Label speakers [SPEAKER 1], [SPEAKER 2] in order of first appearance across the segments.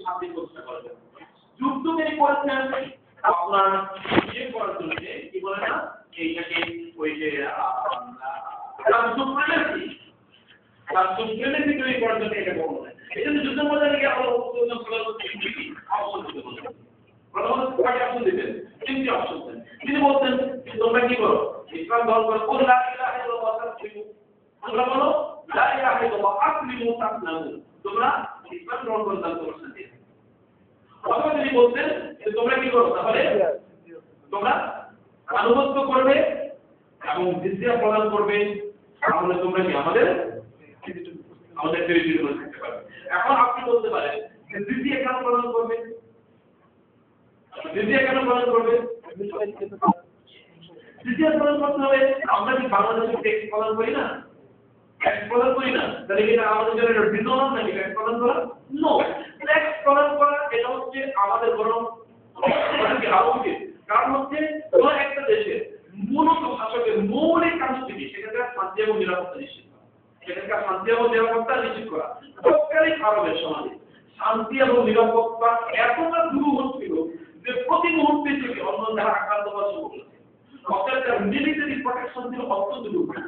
[SPEAKER 1] শান্তি প্রতিষ্ঠা করবেন। যুদ্ধ তিনি করেছেন আপনার ইয়ে করার জন্য, কি বলে না এইটাকে ওই যে সুপ্রিমেসি তৈরি করার জন্য এটা বলা হয়। এই জন্য যুদ্ধের মধ্যে নাকি আমরা অপশন দিতেন, তিনটি অপশন দেন। তিনি বলতেন তোমরা কি করো, ইসলাম গ্রহণ করো, তোমরা বলো লা ইলাহা ইল্লাল্লাহ আসলিমু তাসলামু, তোমরা ইসলাম গ্রহণ করো তাহলে তোমার শান্তি। অথবা তিনি বলতেন যে তোমরা কি করো, তাহলে তোমরা আনুগত্য করবে এবং জিজিয়া প্রদান করবে, তাহলে তোমরা কি আমাদের টেরিটরি করে থাকতে পারবে। এখন আপনি বলতে পারেন যে জিজিয়া কেন প্রদান করবে, জিজিয়া কেন প্রদান করবে? জিজিয়া প্রদান করতে হবে, আমরা কি বাংলাদেশে ট্যাক্স প্রদান করি না, ট্যাক্স প্রদান করি না, তাহলে কি আমাদের জন্য এটা ডিসঅনার নাকি ট্যাক্স প্রদান করা? নো, ট্যাক্স প্রদান করা এটা হচ্ছে আমাদের বরং উচিত। কারণ হচ্ছে কোন একটা দেশের মূলত শাসকের মৌলিক কাজ থেকে সেখানকার শান্তি এবং নিরাপত্তা নিশ্চিত করা, সেখানকার শান্তি এবং নিরাপত্তা নিশ্চিত করা। তৎকালীন আরবের সমাজে শান্তি এবং নিরাপত্তা এতটা দুরূহ হচ্ছিল যে প্রতি মুহূর্তে থেকে অন্য দ্বারা আক্রান্ত হওয়ার সম্ভাবনা ছিল। অর্থাৎ মিলিটারি প্রোটেকশন ছিল অত্যন্ত দুর্বল।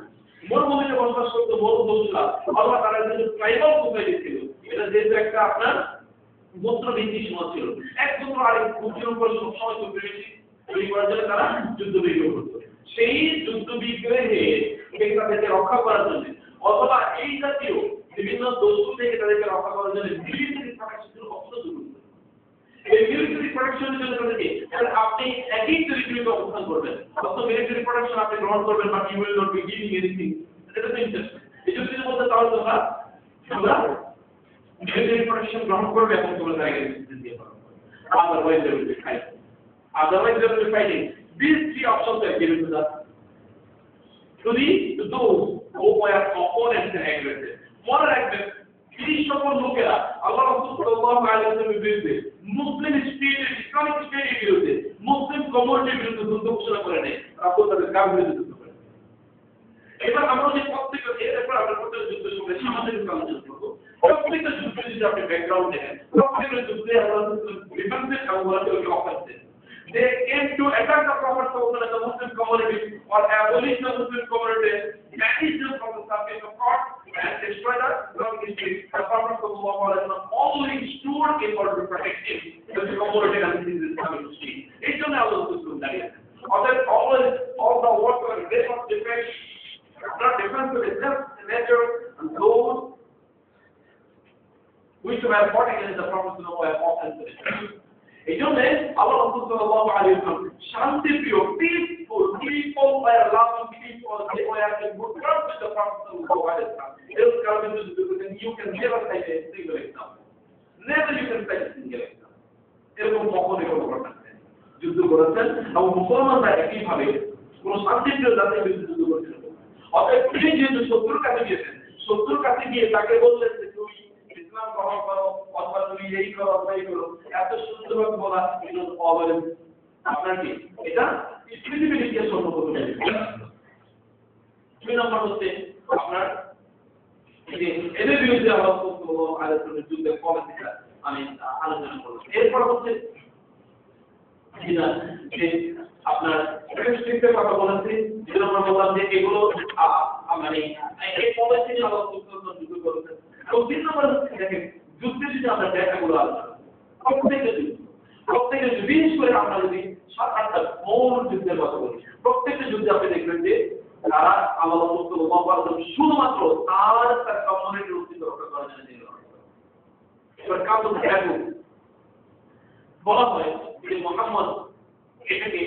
[SPEAKER 1] মরুভূমিতে বসবাস করতো মরুদস্যুরা, অথবা তারা যে ট্রাইবাল সোসাইটি ছিল, এটা যেহেতু একটা আপনার গোত্রভিত্তিক সমাজ ছিল, এক গোত্র আরেক গোত্রের উপর সবসময় সুপ্রিমেসি তৈরি করার জন্য তারা যুদ্ধ বিগ্রহ করতো। সেই যুদ্ধ বিগ্রহে তাদেরকে রক্ষা করার জন্য, অথবা এই জাতীয় বিভিন্ন দস্যু থেকে তাদেরকে রক্ষা করার জন্য মিলিটারি প্রোটেকশন ছিল অত্যন্ত দুর্বল। এই মিলিটারি প্রোটেকশনের জন্য তাদেরকে আপনি একই টেরিটরিতে অবস্থান করবেন, অত মিলিটারি প্রোটেকশন আপনি গ্রহণ করবেন, but you will not be giving anything, এটা তো ইন্টারেস্ট। এই জন্য তিনি বলতে তাহলে তোমরা মিলিটারি প্রোটেকশন গ্রহণ করবে এবং তোমরা জায়গায় দিয়ে পারবে, otherwise they will be fighting. Otherwise they will be fighting. These three options are given to us, to those who are opponents and aggressors. মনে রাখবেন, এই সকল লোকেরা আল্লাহ রাসূল সাল্লাল্লাহু আলাইহি ওয়াসাল্লামের বিরুদ্ধে, মুসলিম স্টেটের, ইসলামিক স্টেটের বিরুদ্ধে, মুসলিম কমিউনিটির বিরুদ্ধে যুদ্ধ ঘোষণা করে নেয়, রাসূল তাদের কার বিরুদ্ধে যুদ্ধ করে। এবার আমরা যে প্রত্যেকটা এরপর আমরা প্রত্যেক যুদ্ধ সঙ্গে সামাজিক আলোচনা করব। প্রত্যেকটা যুদ্ধে যদি আপনি ব্যাকগ্রাউন্ড দেখেন, প্রত্যেকটা যুদ্ধে আমরা ডিফেন্সের কাউন্টারকে offensive. They came to attack the Prophet sallallahu alaihi wasallam, the Muslim community, or abolish the Muslim community, banish them from the surface of God, and destroy the Islamic state. The Prophet sallallahu alaihi wasallam always stood in order to protect him, the community and the Islamic state. It's not Allah Subhanahu wa ta'ala. Other always all the work of defense, not defense of itself, nature, and those which were fought against the Prophet sallallahu alaihi wasallam were offensive. এই জন্য আল্লাহ রাসূল সাল্লাল্লাহু আলাইহি ওয়াসাল্লাম শান্তিপ্রিয়, peaceful people were loving people, they were in good terms with the Prophet sallallahu alaihi wasallam. You can never cite a single example. Never you can cite a single example. এরকম কখনোই কোনো ঘটনা নেই। যুদ্ধ করেছেন এবং মুসলমানরা একইভাবে কোনো শান্তিপ্রিয় জাতির বিরুদ্ধে যুদ্ধ করেছিল। অতএব তিনি যেহেতু শত্রুর কাছে গিয়েছেন, শত্রুর কাছে গিয়ে তাকে বললেন যে তুমি ইসলাম গ্রহণ করো, অথবা তুমি এই করো সেই করো, এত সুন্দরভাবে বলা এটা অবলেন আপনার কি এটা পৃথিবীর ইতিহাস সর্বপ্রথম। 2 নম্বর হচ্ছে আপনার এদের বিরুদ্ধে আল্লাহ সাল্লাল্লাহু আলাইহি ওয়াসাল্লামের যুদ্ধের পলিটিকা আমি আলোচনা করব। এরপর হচ্ছে যে আপনার স্ট্যাটিস্টিক্সের কথা বলেছি, যেটা আমরা বললাম যে এগুলো মানে এই পলিসি নিয়ে আল্লাহ সাল্লাল্লাহু আলাইহি ওয়াসাল্লাম যুদ্ধ করেছেন। এবং 3 নম্বর হচ্ছে দেখেন যুদ্ধে যদি আমরা ডেটাগুলো আলোচনা প্রত্যেকটা যুদ্ধ, বিশেষ করে আমরা যদি 7-8টা মৌল যুদ্ধের কথা বলি, প্রত্যেকটা যুদ্ধে আপনি দেখবেন যে তারা আল্লাহ সাল্লাল্লাহু আলাইহি ওয়াসাল্লাম শুধুমাত্র তার কমিউনিটির অস্তিত্ব রক্ষা করার জন্য ছিল। এবার কাউকে বলা হয় যে মুহাম্মদ এটাকে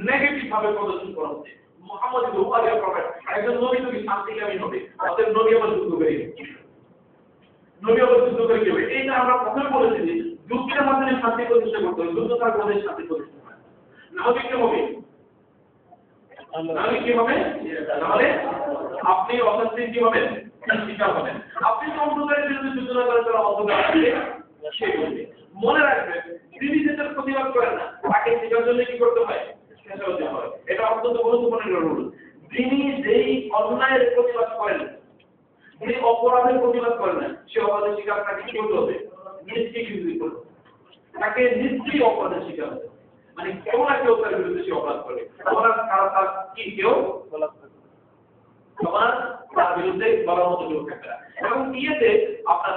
[SPEAKER 1] নেগেটিভ ভাবে প্রদর্শন করা হচ্ছে। মুহাম্মদ রূপালী প্রফেট, একজন নবী তুমি শান্তিকামী হবে, অতএব নবী আবার যুদ্ধ করে কি হবে? এইটা আমরা প্রথমে বলেছি যে যুদ্ধের মাধ্যমে শান্তি প্রতিষ্ঠা করতে হবে, যুদ্ধ তার মধ্যে শান্তি প্রতিষ্ঠা হয়। নাহলে কি হবে? নাহলে আপনি অশান্তির কি হবেন? শিকার হবেন। আপনি সম্প্রদায়ের বিরুদ্ধে যুদ্ধ না করে তারা অন্ধকার সেই করবে। মনে রাখবেন, তিনি যেটা প্রতিবাদ করেন না, তাকে শেখার জন্য কি করতে হয়? শেষা হতে হয়। এটা অত্যন্ত গুরুত্বপূর্ণ রুল। তিনি যেই অন্যায়ের প্রতিবাদ করেন, যে অপরাধের প্রতিবাদ করেন না, সে অপরাধের শিকার তাকে কি করতে হবে? নিজেকে করতে হবে। তাকে নিশ্চয়ই অপরাধের শিকার হবে, মানে কেউ না কেউ তার বিরুদ্ধে সে অপরাধ করে, অপরাধ তার কি কেউ সবার তার বিরুদ্ধে বলার মতো কেউ থাকবে না। এবং ইয়েতে আপনার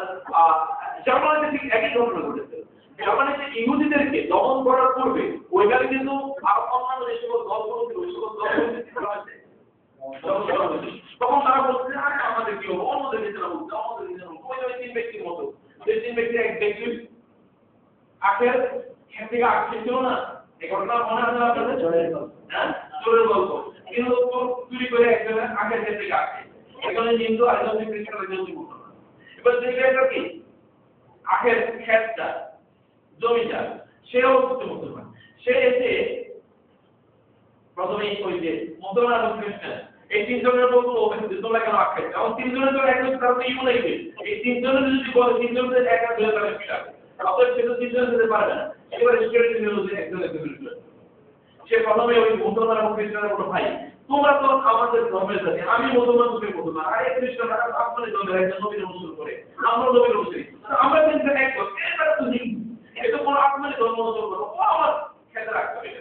[SPEAKER 1] জার্মানিতে ঠিক একই ঘটনা ঘটেছে। জার্মানিতে ইহুদিদেরকে দমন করার পূর্বে ওইখানে কিন্তু আর অন্যান্য যে সকল দলগুলো ছিল ওই সকল দলগুলো আছে তখন তারা বলছে আরে আমাদের কি হবো, অন্যদের নিজেরা বলছে আমাদের নিজেরা ওই ওই তিন ব্যক্তির মতো, যে তিন ব্যক্তি এক ব্যক্তি আখের খেত থেকে আখ ছিল না, এই ঘটনা মনে আছে আপনাদের? হ্যাঁ, চোরের গল্প। কিন্তু চুরি করে একজনের আখের খেত থেকে আখে, একজনে হিন্দু আর একজনে খ্রিস্টান, একজনে মুসলমান। এবার যে জায়গাটা কি আখের খেতটা জমিটা সেও হচ্ছে মুসলমান, সে এসে প্রথমে ওই যে মুসলমান এবং খ্রিস্টান এই তিনজনের বলতো তোমরা কেন আখ খাইছো, এবং তিনজনের তো একজন তারা তো ইউ লাগবে, এই তিনজনের যদি বলে তিনজনের এক এক ধরে তারা পিটাবে, অতএব সে তো তিনজন যেতে পারবে না। এবার স্টুডেন্ট নিল যে একজন সে প্রথমে ওই মুসলমান এবং খ্রিস্টানের বলল ভাই তোমরা তো আমাদের ধর্মের জাতি, আমি মুসলমান তুমি মুসলমান, আর এই খ্রিস্টান আপনাদের ধর্মের একজন নবীর অনুসরণ করে, আমরা নবীর অনুসারী, আমরা কিন্তু এক করছি, এটা তো হিন্দু, এটা কোনো আপনাদের ধর্ম অনুসরণ করো, ও আমার খেতে রাখতে হবে,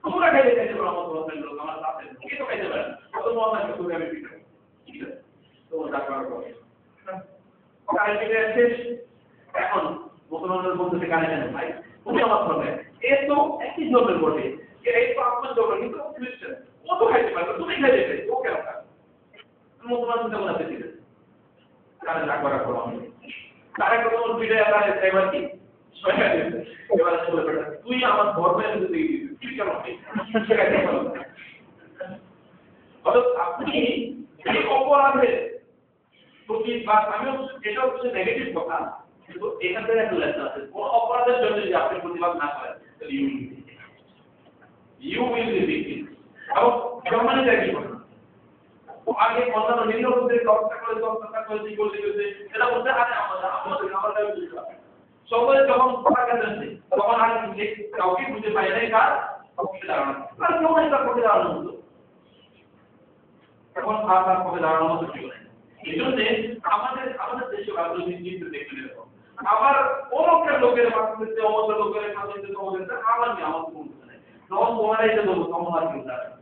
[SPEAKER 1] তোমরা খাইতে খাইতে পারো আমার ধর্মের লোক, আমার সাথে কে তো খাইতে পারে, অত মহানাকে তুমি আমি পিটাবো, ঠিক আছে তোমার ডাক্তার করে কারে পিটে শেষ। এখন মুসলমানদের বলতেছে কানে কেন ভাই তুমি আমার ধর্মে, এ তো একই ধর্মের বটে, এই তো আপনার ধর্ম কিন্তু খ্রিস্টান, ও তো খাইতে পারবে তুমি খাইতে পারবে, ও কেন খাবে, মুসলমান তেমন আছে ঠিক আছে কানে রাগ করা করো আমি তারে কোনো পিঠে তারে এবার কি সহায় দিতে, এবার বলে বেটা তুই আমার ধর্মের মধ্যে তুই কেন শেখাইতে পারো না, অর্থাৎ আপনি এই অপরাধের প্রতি বা আমিও এটা হচ্ছে নেগেটিভ কথা, কিন্তু এখান থেকে একটা লেসন আছে, কোন অপরাধের জন্য যদি আপনি প্রতিবাদ না করেন তাহলে ইউ উইল বি ভিকটিম। এবং জার্মানিতে একই ঘটনা, আগে অন্যান্য নিম্ন পর্যায়ের ব্যবস্থা করে কি বলতে গেছে এটা বলতে আরে আমাদের সকলে যখন কথা কাছে তখন আর কাউকে বুঝতে পারে নাই কার পক্ষে দাঁড়ানো, আর কেউ নাই তার পক্ষে দাঁড়ানো হতো, তখন আর তার পক্ষে দাঁড়ানো হতো কেউ নাই। এই জন্য আমাদের দেশে রাজনৈতিক চিন্তা দেখতে এরকম আবার অমুকের লোকের মাধ্যমে অমুকের লোকের মাধ্যমে তোমাদের আমার নেই, আমার কোনো কিছু নেই, তখন তোমার এই যে দেবো তখন আর কেউ দাঁড়াবে।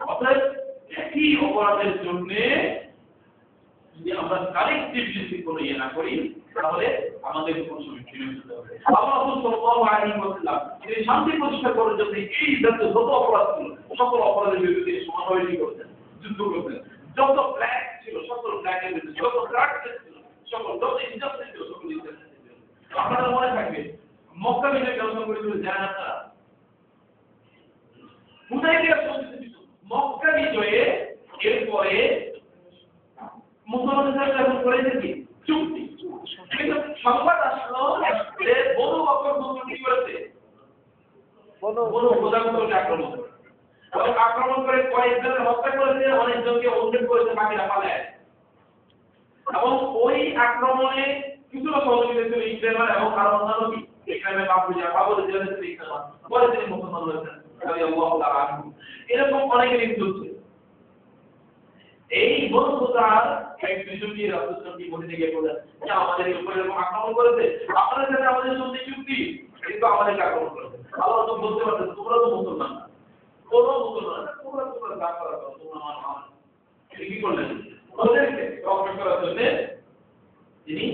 [SPEAKER 1] অর্থাৎ একই অপরাধের জন্য যদি আমরা কালেক্টিভলি কোনো ইয়ে না করি তাহলে আমাদের কোন সম্মুখীন হতে হবে। আল্লাহ সাল্লাল্লাহু আলাইহি ওয়াসাল্লাম এই শান্তি প্রতিষ্ঠা করার জন্য এই জাতীয় যত অপরাধ ছিল সকল অপরাধের বিরুদ্ধে সমাবেশ করতেন, যুদ্ধ করতেন, যত ব্ল্যাক ছিল সকল ব্ল্যাকের বিরুদ্ধে, যত ড্রাগ ছিল সকল, যত ইনজাস্টিস ছিল সকল ইনজাস্টিস ছিল। আপনারা মনে থাকবে মক্কা বিজয় কেমন করেছিল জানেন আপনারা? হুদায়বিয়া সন্ধি ছিল মক্কা বিজয়ে, এরপরে মুসলমানদের সাথে এখন করেছে কি চুক্তি, কিন্তু সংবাদ আসলো যে বনু বকর কি করেছে, বনু গোদামকে আক্রমণ করে, এবং আক্রমণ করে কয়েকজনের হত্যা করেছে, অনেকজনকে উদ্ধার করেছে, বাকিরা পালায়। এবং ওই আক্রমণে কিছু সহযোগিতা ছিল ইসরায়েল এবং আরো অন্যান্য কি ইসরায়েলের বাবুল জেলে ছিল ইসরায়েল, পরে তিনি মুসলমান হয়েছেন রাদিয়াল্লাহু তাআলা আনহু। এরকম অনেকের ইনজুরি এই বন্ধুতার এক বিজয়ী রাষ্ট্রপতি বলে দিয়ে বলেন যে আমাদের উপরে আক্রমণ করেছে, আপনাদের সাথে আমাদের সন্ধি চুক্তি, কিন্তু আমাদেরকে আক্রমণ করেছে। আল্লাহ তো বলতে পারতেন তোমরা তো মুসলমান না, কোনো মুসলমান না, তোমরা যা করা করো, তোমরা আমার মা। কি করলেন? ওদেরকে রক্ষা করার জন্য তিনি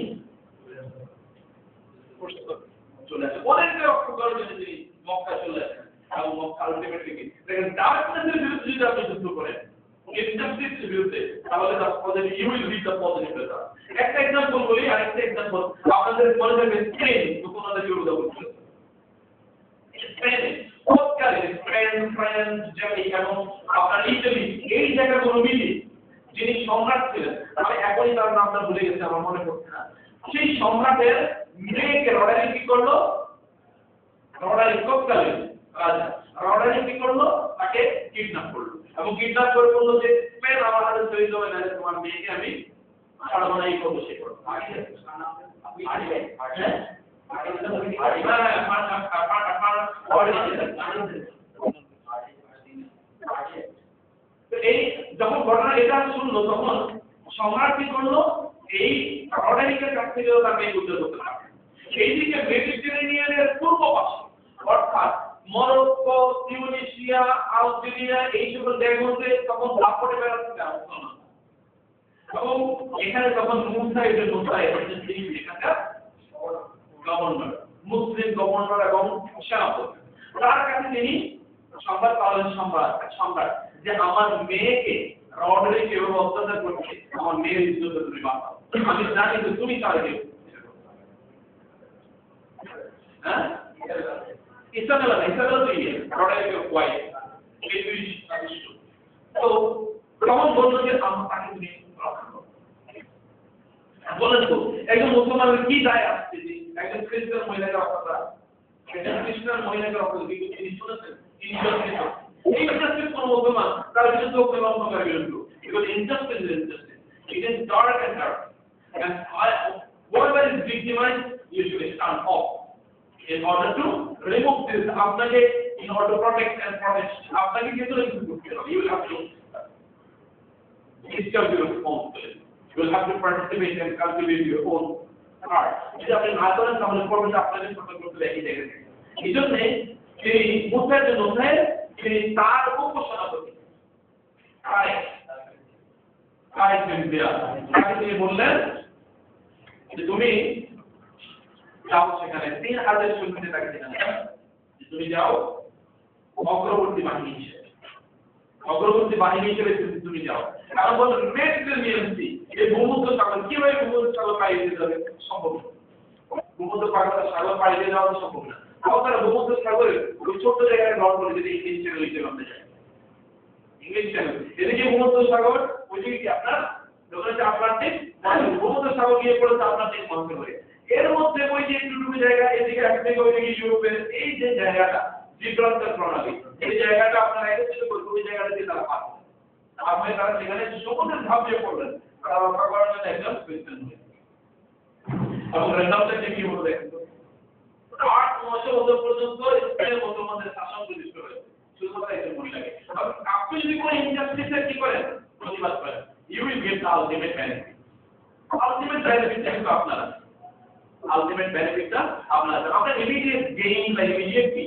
[SPEAKER 1] চলে আসেন, ওদেরকে রক্ষা করার জন্য তিনি মক্কা চলে আসেন। এবং মক্কা আলটিমেটলি কি দেখেন ডার্কনেসের বিরুদ্ধে যদি আপনি যুদ্ধ করেন, ইনজাস্টিসের বিরুদ্ধে, তাহলে তার positive you will reach the positive result. একটা एग्जांपल বলি, আরেকটা एग्जांपल আপনাদের মনে থাকবে স্পেন আপনাদের বিরুদ্ধে বলছিল, স্পেন ফ্রান্স জার্মানি এবং আপনার ইতালি, এই জায়গাগুলো মিলে যিনি সম্রাট ছিলেন, আমি এখনই তার নামটা ভুলে গেছি, আমার মনে পড়ছে না, সেই সম্রাটের মেয়েকে রডালি কি করলো, রডালি তৎকালীন রাজা রডালি কি করলো, তাকে কিডন্যাপ করলো, এবং কিডন্যাপ করে বললো যে স্পেন আমার হাতে তৈরি হবে না, তোমার মেয়েকে আমি ছাড়বো না, এই করবো সে করবো। এই যখন ঘটনা এটা শুনলো তখন সম্রাট কি করলো, এই রডালিকের কাছ থেকেও তার মেয়ে উদ্ধার করতে পারবে, এইদিকে মেডিটেরেনিয়ানের পূর্ব পাশে অর্থাৎ মরক্কো, তিউনিসিয়া, আলজেরিয়া এই সকল দেশগুলোতে তখন দাপটে বেড়াচ্ছে ব্যবস্থা না। এবং এখানে তখন মুসা ইবনে মুসাই তিনি এখানকার গভর্নর, মুসলিম গভর্নর এবং সেনাপতি। তার কাছে তিনি সংবাদ পালন সম্রাট যে আমার মেয়েকে রডরে কেউ অত্যাচার করছে, আমার মেয়ের ইজ্জত তুমি বাঁচাও, আমি জানি যে তুমি চাইবে। হ্যাঁ ইসলামের তো ইয়ে রডরে কেউ কোয়াই এই দুই আদিষ্ট। তো তখন বললো যে আমার তাকে তুমি রক্ষা করো। বলেন তো একজন মুসলমানের কি দায় আসছে যে একজন খ্রিস্টান মহিলাকে রক্ষা করা, একজন খ্রিস্টান মহিলাকে রক্ষা করতে তিনি শুনেছেন তিনি এই ইন্টারেস্টেড কোন মুসলমান তার বিরুদ্ধে অপমান করার বিরুদ্ধে because injustice is injustice. It is dark and dark. And whoever is victimized, you should stand up in order to remove this. আপনাকে in order to protect and protect. আপনাকে কিন্তু you will have to discharge your responsibility. You will have to participate and cultivate your own heart. যদি আপনি না করেন তাহলে পরবর্তী আপনাদের সতর্ক করতে একই জায়গায় থাকে। এই জন্য তিনি মুসার জন্য তিনি তার উপসেনাপতি তিনি বললেন যে তুমি যাও সেখানে 3000 সৈন্য তাকে সেখানে তুমি যাও অগ্রবর্তী বাহিনী হিসেবে তুমি যাও। কারণ বলল মেডিটেরিয়ানসি এই ভূমধ্য সাগর কিভাবে ভূমধ্য সাগর পাড়ি দিয়ে যাবে সম্ভব না, ভূমধ্য সাগর পাড়ি দিয়ে যাওয়া সম্ভব না। তারা ভূমধ্য সাগরে ওই ছোট্ট জায়গায় ডট করে যদি ইংলিশ চ্যানেল হিসেবে আমরা যাই, ইংলিশ চ্যানেল এদিকে ভূমধ্য সাগর ওইদিকে কি আপনার আটলান্টিক ভূমধ্য সাগর গিয়ে পড়েছে আটলান্টিক মহাসাগরে। এর মধ্যে ওই যে একটুটুকু জায়গা এদিকে আফ্রিকা ওইদিকে ইউরোপের এই যে জায়গাটা জিব্রাল্টার প্রণালী, এই জায়গাটা আপনারা একত্রিত করে ওই জায়গাটা দিয়ে তারা পান আপনি তারা সেখানে সমুদ্রের ঝাঁপিয়ে পড়লেন তারা রক্ষা করার জন্য একজন খ্রিস্টান এবং রেন্ডামটা কি হলো দেখেন 8-9 বছর পর্যন্ত স্পেনের মুসলমানদের শাসন প্রতিষ্ঠিত হয়েছে শুধুমাত্র একজন মহিলাকে। আপনি যদি কোনো ইনজাস্টিসের কি করেন প্রতিবাদ করেন, you will get the ultimate benefit. কিন্তু আপনারা আলটিমেট বেনিফিটটা আপনার ইমিডিয়েট গেইন বা ইমিডিয়েট কি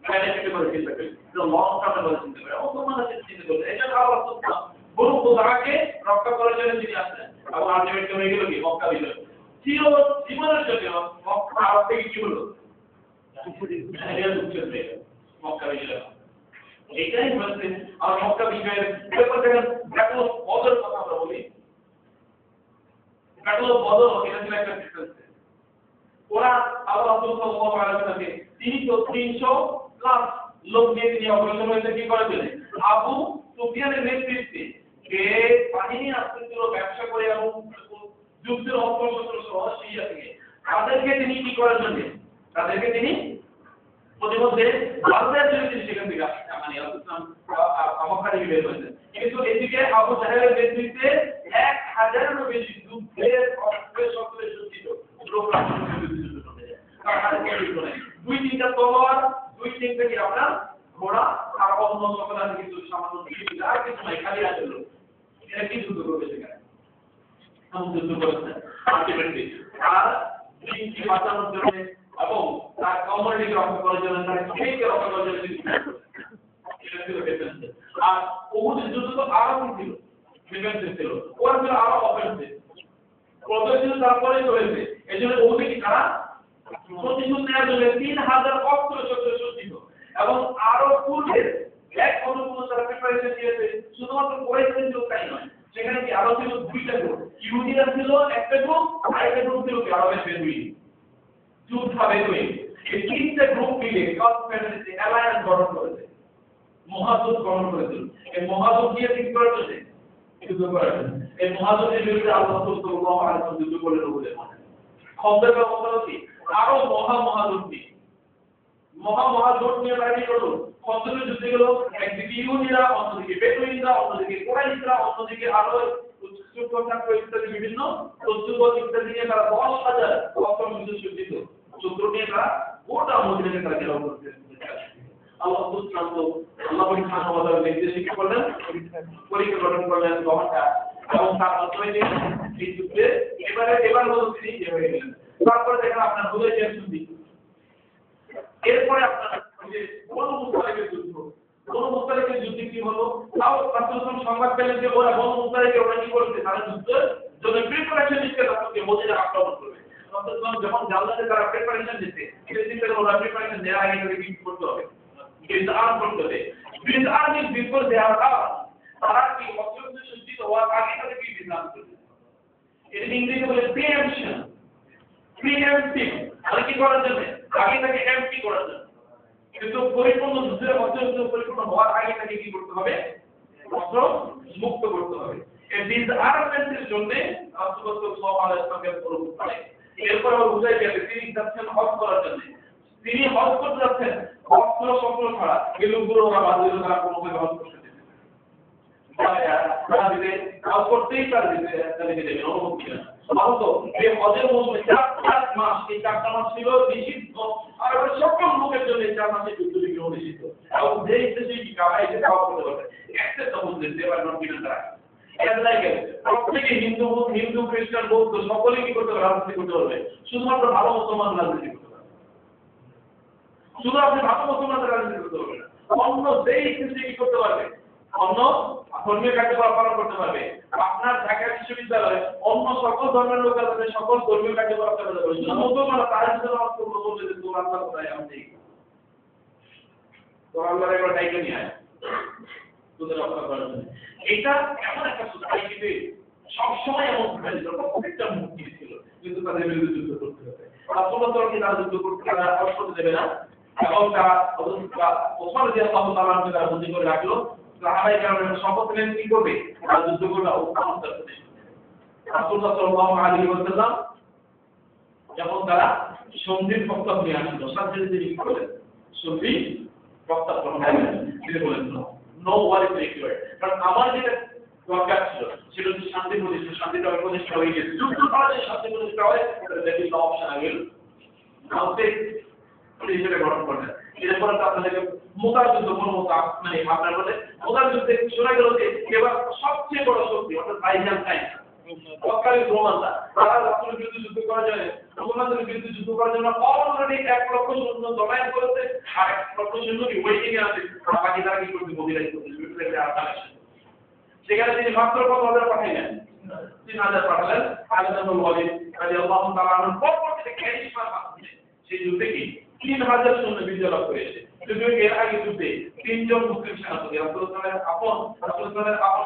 [SPEAKER 1] বেনিফিট করে চিন্তা করেন, লং টার্মে করে চিন্তা করেন, মুসলমানদের চিন্তা করেন। এটা আল্লাহ সুবহানাহু বড় খোদাকে রক্ষা করার জন্য তিনি আসলেন এবং আলটিমেট হয়ে গেল কি মক্কা বিজয়। জীবনের জন্য মক্কা আরব থেকে কি হলো মক্কা বিজয়। এইটাই হচ্ছে আর মক্কা বিজয়ের ব্যাপার। দেখেন ব্যাটল অফ বদর কথা আমরা বলি, ব্যাটল অফ বদর এটা ছিল একটা ডিফারেন্স। ওরা আল্লাহ সাল্লাল্লাহু আলাইহি ওয়াসাল্লামকে 300 প্লাস লোক নিয়ে তিনি অগ্রসর হয়েছে কি করার জন্য। আবু সুফিয়ানের নেতৃত্বে যে বাহিনী আসছিল ব্যবসা করে এবং যুদ্ধের অস্ত্রশস্ত্র সহ সিরিয়া থেকে তাদেরকে তিনি কি করার জন্য তাদেরকে তিনি প্রতিমধ্যে বাগদাদের জন্য তিনি সেখান থেকে মানে আমকারী বের হয়েছেন। কিন্তু এদিকে আবু জাহেলের নেতৃত্বে 1000-এরও বেশি যুদ্ধের অস্ত্রের শক্তি সজ্জিত লোক যুদ্ধ চলে যায়। তার হাতে কিছু নেই, 2-3টা তলোয়ার, 2-3টা কি আপনার ঘোড়া আর অন্য সকল আছে কিছু সামান্য আর কিছু নাই, খালি আছে লোক। এরা কি যুদ্ধ করবে সেখানে যুদ্ধ করেছে আলটিমেটলি আর দিনকে বাঁচানোর জন্য এবং তার কমিউনিটিকে রক্ষা করার জন্য তার স্টেটকে রক্ষা করার জন্য এটা ছিল ডিফেন্স। আর উহুদের যুদ্ধ তো আরো ছিল ডিফেন্স ছিল, ওরা ছিল আরো অফেন্সিভ প্রথমে ছিল তারপরে চলেছে। এই জন্য উহুদে কি তারা প্রতিশোধ নেওয়ার জন্য 3000 অস্ত্র শস্ত্র সজ্জিত এবং আরো পূর্বে এক অনুকূল তারা প্রিপারেশন দিয়েছে। শুধুমাত্র কোরাইশের লোক তাই নয়, সেখানে কি আরো ছিল 2টা গ্রুপ, ইহুদিরা ছিল একটা গ্রুপ আর একটা গ্রুপ ছিল আরবের বেদুইন যুদ্ধা বেদুইন। এই 3টে গ্রুপ মিলে কনফেডারেসি অ্যালায়েন্স গঠন করেছে, মহাজোট গঠন করেছিল। এই মহাজোট দিয়ে ঠিক করার জন্য যুদ্ধ করার জন্য এই মহাজোটের বিরুদ্ধে আল্লাহ সাল্লাল্লাহু আলাইহি ওয়াসাল্লাম যুদ্ধ করলেন ওদের মধ্যে। খন্দকের অবস্থা কি আরো মহাজোট নিয়ে বাড়ি করলো। খন্দকের যুদ্ধে গেল একদিকে ইহুদিরা, অন্যদিকে বেদুইনরা, অন্যদিকে কুরাইশরা, অন্যদিকে আরো ইত্যাদি বিভিন্ন শত্রুপদ ইত্যাদি নিয়ে তারা 10,000 অস্ত্র সজ্জিত শত্রু নিয়ে তারা গোটা মদিনাকে তারা ঘেরাও করতে আল্লাহ সুবহানাহু ওয়া তাআলা নির্দেশ করলেন, পরীক্ষা গঠন করলেন গহনটা এবং তার মাধ্যমে এই যুদ্ধে এবার হলো তিনি হয়ে গেলেন। তারপরে দেখেন আপনার হুদাইবিয়ার সন্ধি, এরপরে আপনার যে বনু মুস্তালিকের যুদ্ধ, বনু মুস্তালিকের যুদ্ধে কি হলো, তাও রাসূলুল্লাহ সংবাদ পেলেন যে ওরা বনু মুস্তালিকের ওরা কি করেছে, তারা যুদ্ধের জন্য প্রিপারেশন নিচ্ছে, রাসূলকে মদিনা আক্রমণ করবে। রাসূলুল্লাহ যখন জানলেন যে তারা প্রিপারেশন নিচ্ছে, সেই দিন থেকে ওরা প্রিপারেশন নেওয়ার আগে তাদের কি করতে হবে, বিজআর করতে হবে। বিজআর মিন বিফোর দে আর তারা কি অস্ত্র সজ্জিত হওয়ার আগে তাদের কি বিজআর করবে, এটা ইংরেজিতে বলে প্রিএম্পশন, প্রিএম্পটিভ, আর কি করার জন্য, আগে থেকে এমপি করার জন্য। কিন্তু পরিপূর্ণ যুদ্ধের মধ্যে পরিপূর্ণ হওয়ার আগে তাকে কি করতে হবে, অস্ত্র মুক্ত করতে হবে। এই ডিসআর্মামেন্টের জন্য রাসূলুল্লাহ সাল্লাল্লাহু আলাইহি ওয়াসাল্লামের পরবর্তী পরে এরপর হুদাইবিয়াতে তিনি যাচ্ছেন হজ করার জন্য। তিনি হজ করতে যাচ্ছেন অস্ত্র শস্ত্র ছাড়া, এই লোকগুলো ওরা বাধ্য তারা কোনোভাবে হজ করতে দিতে তারা দিতে হজ করতেই তারা দিতে তাদেরকে দেবেন অনুমতি না। অথচ এই হজের মৌসুমে 4 মাস, এই 4টা মাস ছিল নিষিদ্ধ, আর সকল লোকের জন্য 4 মাসে যুদ্ধ বিগ্রহ নিষিদ্ধ। এবং যে দেশে কি কারা এসে খাওয়া করতে পারবে, অ্যাক্সেস অফ মুসলিম দেবার নট গিভেন তারা। এর লাগে প্রত্যেকে হিন্দু খ্রিস্টান বৌদ্ধ সকলেই কি করতে পারবে, রাজনীতি করতে পারবে, শুধুমাত্র ভালো মুসলমান রাজনীতি করতে পারবে, শুধু আপনি ভালো মুসলমানদের রাজনীতি করতে পারবেন না, অন্য যেই কিছু কি করতে পারবে, অন্য ধর্মীয় কার্যকলাপ পালন করতে পারবে। আপনার ঢাকা বিশ্ববিদ্যালয়ে অন্য সকল ধর্মের লোক আছে, সকল ধর্মীয় কার্যকলাপ করতে পারবে, শুধু মুসলমানরা তার জন্য করতে বলবে যে তোর আল্লাহ কোথায়, আমি তোর আল্লাহর একবার ডাইকে নিয়ে আয় তোদের রক্ষা করার জন্য। এটা এমন একটা সোসাইটিতে সবসময় এমন ঘটে, প্রত্যেকটা মুক্তি ছিল, কিন্তু তাদের বিরুদ্ধে যুদ্ধ করতে হবে। রাসূলুল্লাহ কি তারা যুদ্ধ করতে দেবে না, এবং তারা ওসমান রাদিয়াল্লাহু তাআলা আনহু তারা বুদ্ধি করে রাখলো, সাহাবায়ে কেরামের শপথ নেন কি করবে, তারা যুদ্ধ করবে আফগানিস্তান প্রদেশে। রাসূলুল্লাহ সাল্লাল্লাহু আলাইহি ওয়াসাল্লাম যখন তারা সন্ধির প্রস্তাব নিয়ে আসলো, সাথে তিনি কি করলেন, সন্ধির প্রস্তাব গ্রহণ করলেন। তিনি বলেন নো ওয়ার ইজ রিকোয়ার্ড, কারণ আমার যেটা দরকার ছিল সেটা হচ্ছে শান্তি প্রতিষ্ঠা, শান্তিটা প্রতিষ্ঠা হয়ে গেছে, যুদ্ধ করা যে শান্তি প্রতিষ্ঠা হয়, that is the option I will now take হিসেবে গঠন করলেন। এরপরে আপনাদেরকে মুতার যুদ্ধ, কোন মুতা মানে আপনার বলে মুতার যুদ্ধে শোনা গেল যে এবার সবচেয়ে বড় শক্তি অর্থাৎ বাইজান টাইম সরকারি রোমানরা তারা রাসূলের বিরুদ্ধে যুদ্ধ করার জন্য, মুসলমানদের বিরুদ্ধে যুদ্ধ করার জন্য অলরেডি 1 লক্ষ সৈন্য জমায়েত করেছে, আর 1 লক্ষ সৈন্য কি ওয়েটিং এ আছে, বাকি তারা কি করতে মদিনায় করতে বিরুদ্ধে আসার। সেখানে তিনি মাত্র কত হাজার পাঠাইলেন, 3000 পাঠালেন। খালিদ ইবনে ওয়ালিদ রাদিয়াল্লাহু তাআলা আনহু পরবর্তীতে ক্যারিশমার মাধ্যমে সেই যুদ্ধে কি 3000 সৈন্য বিজয় লাভ করেছে। যদিও এর আগে যুদ্ধে 3 জন মুসলিম সেনাপতি রাসূলুল্লাহের আপন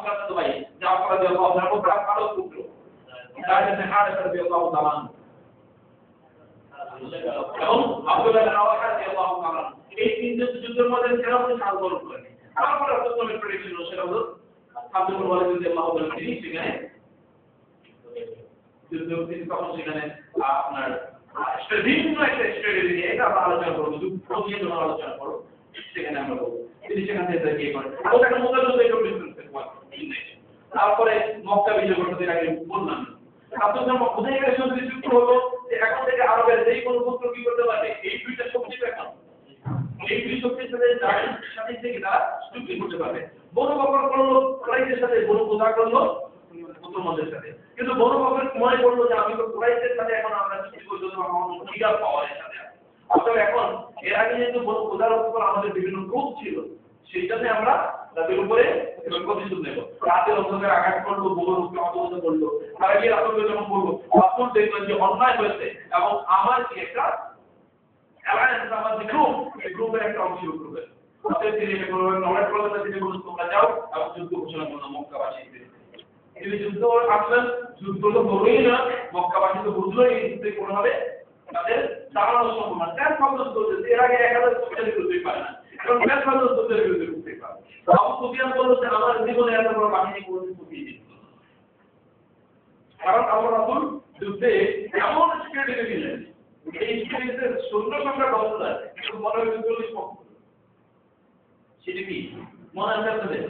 [SPEAKER 1] চাচাতো ভাই জাফর রাদিয়াল্লাহু আনহু তার কালো পুত্র ইবনে হারিস রাদিয়াল্লাহু তাআলা এবং আব্দুল্লাহ ইবনে রাওয়াহা রাদিয়াল্লাহু তাআলা এই 3 জন যুদ্ধের মধ্যে সেনাপতি সাল গ্রহণ করেন। তারপর রাসূলুল্লাহের প্রেডিকশন সেটা হলো আব্দুল ওয়ালিদ রাদিয়াল্লাহু তাআলা তিনি সেখানে যুদ্ধ তখন সেখানে আপনার বিভিন্ন একটা স্ট্র্যাটেজি নিয়ে এটা আমরা আলোচনা করবো, যুদ্ধ নিয়ে যখন আলোচনা করবো সেখানে আমরা বলবো তিনি সেখান থেকে গিয়ে করেন। ওটা মোতাবেক তারপরে মক্কা বিজয় করতে আগে বললাম আপনাদের হুদাইবিয়ার সন্ধি যুক্ত হলো যে এখন থেকে আরবের যেই কোনো পুত্র কি করতে পারবে, এই দুইটা শক্তি এখন এই দুই শক্তির সাথে থেকে তারা চুক্তি করতে পারবে। বনু বকর করলো কুরাইশের সাথে, বনু কোজা করলো মুসলমানদের সাথে, কিন্তু বনু বকর মনে করলো যে আমি তো কুরাইশের সাথে এখন আমরা চুক্তি করতে আমার অধিকার পাওয়ার সাথে অতএব এখন এর আগে যেহেতু বনু কোজার উপর আমাদের বিভিন্ন গ্রুপ ছিল, সেই জন্য আমরা তাদের উপরে প্রতিশোধ নেব। রাতের অন্ধকারে আঘাত করলো, বহু রূপে অবগত করলো, তারা গিয়ে রাসূলকে যখন বলবো, রাসূল দেখলেন যে অন্যায় হয়েছে এবং আমার কি একটা অ্যালায়েন্স, আমার যে গ্রুপ, এই গ্রুপের একটা অংশ গ্রুপের অতএব তিনি এটা করবেন, নলেজ করলেন, তিনি বললেন তোমরা যাও এবং যুদ্ধ ঘোষণা করলো মক্কাবাসীদের। তিনি যুদ্ধ আসলেন, যুদ্ধ তো হলোই না, মক্কাবাসী তো বুঝলো এই যুদ্ধে কোনোভাবে তাদের দাঁড়ানো সম্ভব না। 10,000 চলছে, এর আগে 1000 চলতে করতেই পারে না, এখন 10,000 চলতে বিরুদ্ধে করতেই পারে। আবু সুফিয়ান বলল যে আমার জীবনে এত বড় বাহিনী কোনোদিন ফুটিয়ে দিই, কারণ আল্লাহ রাসূল যুদ্ধে এমন স্ট্র্যাটেজি নিলেন, এই স্ট্র্যাটেজির সৈন্য সংখ্যা 10,000 কিন্তু মনে হয় 40 পক্ষ। সেটা কি মনে হয় আপনাদের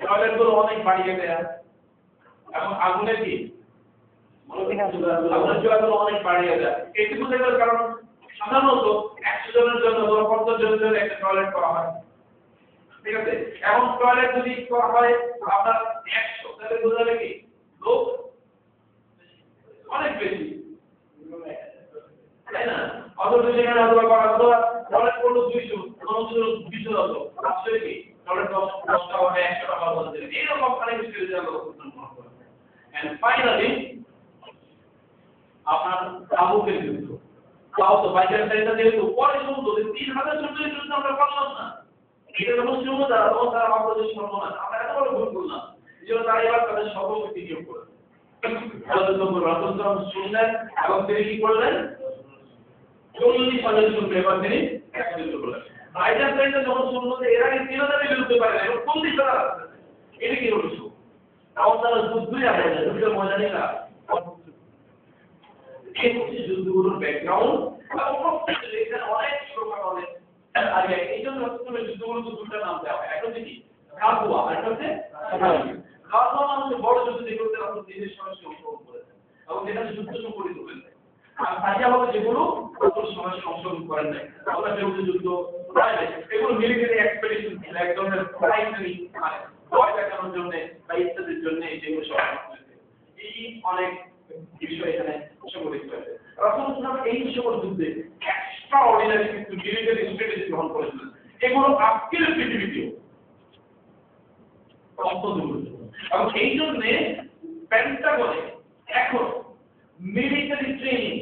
[SPEAKER 1] টয়লেটগুলো অনেক বাড়িয়ে দেয়া এবং আগুনের কি আগুনের চুলাগুলো অনেক বাড়িয়ে দেয়। এইটুকু দেখার কারণ সাধারণত 100 জনের জন্য 50 জনের জন্য একটা টয়লেট করা হয়, ঠিক আছে? এখন টয়লেট যদি করা হয় আপনার 100, তাহলে বোঝা যাবে কি লোক অনেক বেশি, তাই না? অথচ সেখানে অথবা অথবা ডলার পড়লো 200 অথচ 200 হলো আসলে কি ডলার 10 টাকা বা 100 টাকা বলতে এরকম অনেক কিছু এন্ড ফাইনালি আপনার তাবুকের যুদ্ধ তাও তো বাইকের সাইডটা যেহেতু পরে শুনতো যে 3000 সৈন্যের যুদ্ধ আমরা করলাম না এটা যখন শুরু তারা তখন তারা আমাদের সর্বনাশ আমরা এত বড় ভুল করলাম এই জন্য তারা এবার তাদের সর্বশক্তি নিয়োগ করে রাসূলুল্লাহ শুনলেন এবং তিনি কি করলেন 40,000 সৈন্য এবার তিনি একত্রিত করলেন বাইকের সাইডটা যখন শুনলো যে এরা কি 3000 বিরুদ্ধে পারে না এবং 40,000 আছে এটা কি হলো তখন তারা যুদ্ধই আগে যুদ্ধের ময়দানে না এই যুদ্ধগুলোর ব্যাকগ্রাউন্ড এখানে অনেক প্রকার অনেক আগে এই জন্য যুদ্ধগুলো দুটো নাম দেওয়া হয় একটা হচ্ছে কি গাজওয়া আর একটা হচ্ছে গাজওয়া মানে বড় যুদ্ধ যেগুলোতে আপনি দেশের সঙ্গে অংশগ্রহণ করেছেন এবং যেখানে যুদ্ধ সংঘটিত হয়েছে আর সাজিয়া হবে যেগুলো কোনো সমাজে অংশগ্রহণ করেন নাই আমরা যেগুলো যুদ্ধ হয় না এগুলো মিলিটারি এক্সপেডিশন ছিল এক ধরনের প্রাইমারি মানে ভয় দেখানোর জন্য বা ইত্যাদির জন্য যেগুলো সব এই অনেক বিষয় এখানে সংগঠিত হয়েছে রাসূলুল্লাহ এই সকল যুদ্ধে এক্সট্রা অর্ডিনারি কিছু মিলিটারি স্ট্র্যাটেজি গ্রহণ করেছিলেন এগুলো আজকের পৃথিবীতেও অত্যন্ত গুরুত্বপূর্ণ এবং এই জন্য পেন্টাগনে এখন মিলিটারি ট্রেনিং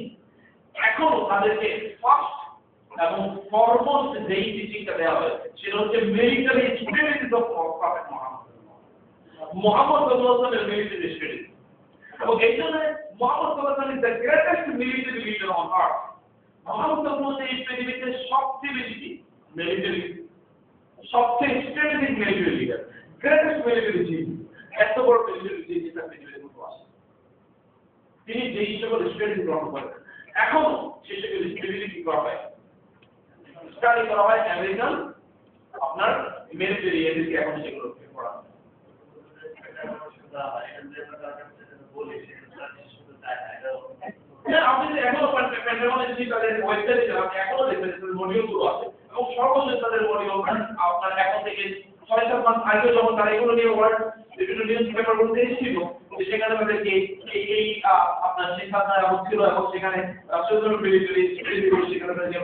[SPEAKER 1] এখনো তাদেরকে ফার্স্ট এবং ফরমোস্ট যেই টিচিংটা দেওয়া হয় সেটা হচ্ছে military strategies of prophet Muhammad সাল্লাল্লাহু আলাইহি ওয়াসাল্লামের মিলিটারি স্ট্র্যাটেজি এবং এই জন্য মুহাম্মদ সাল্লাল্লাহু আলাইহি ওয়াসাল্লাম is the greatest military leader on earth Muhammad সাল্লাল্লাহু আলাইহি ওয়াসাল্লাম এই পৃথিবীতে সবচেয়ে বেশি মিলিটারি সবচেয়ে strategic military leader greatest military chief এত বড় মিলিটারি চিফ যেটা পৃথিবীতে কোনো আছে তিনি যে সকল স্ট্র্যাটেজি গ্রহণ করেন এখন সেই সকল স্ট্র্যাটেজি কি করা হয় স্টাডি করা হয় আমেরিকান আপনার মিলিটারি এদেরকে এখন সেগুলো পড়া হয় আপনি এখনো পেন্টাগনে যদি তাদের ওয়েবসাইটে যান আপনি এখনো দেখবেন তাদের মডিউলগুলো আছে এবং সর্বশেষ তাদের মডিউল আপনার এখন থেকে 6-7 মাস আগে যখন তারা এগুলো নিয়ে ওয়ার্ল্ড বিভিন্ন নিউজ পেপারগুলোতে এসেছিল সেখানে তাদেরকে এই আপনার শিক্ষাটা হচ্ছিল এবং সেখানে রাষ্ট্রীয় মিলিটারি স্ট্র্যাটেজিগুলো সেখানে তাদেরকে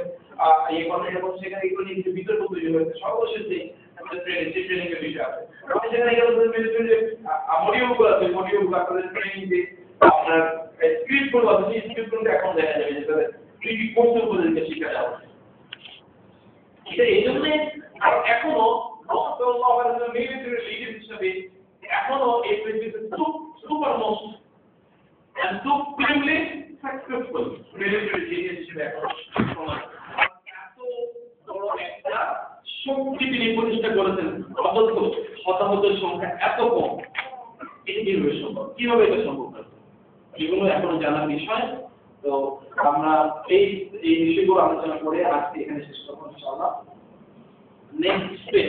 [SPEAKER 1] এই কনফারেন্স এবং সেখানে এগুলো নিয়ে কিছু বিতর্ক তৈরি হয়েছে সর্বশেষ যে ট্রেনিং এর বিষয় আছে আপনি সেখানে গেলে মিলিটারি যে মডিউলগুলো আছে মডিউলগুলো আপনাদের ট্রেনিং যে আপনার স্ক্রিপ্টগুলো আছে সেই স্ক্রিপ্টগুলো এখন দেখা যাবে যে তাদের কি করতে ওদেরকে শেখা যাবে এটা এই জন্য এখনো রাসূলুল্লাহ মিলিটারি লিডার হিসেবে এখনো এই পৃথিবীতে super most and supremely successful military leader হিসেবে এখনো এত বড় একটা শক্তি তিনি প্রতিষ্ঠা করেছেন অথচ হতাহতের সংখ্যা এত কম এটা কিভাবে এটা সম্ভব এগুলো এখনো জানার বিষয় তো আমরা এই বিষয়গুলো আলোচনা করে আজকে এখানে শেষ করবো ইনশাআল্লাহ নেক্সট ডে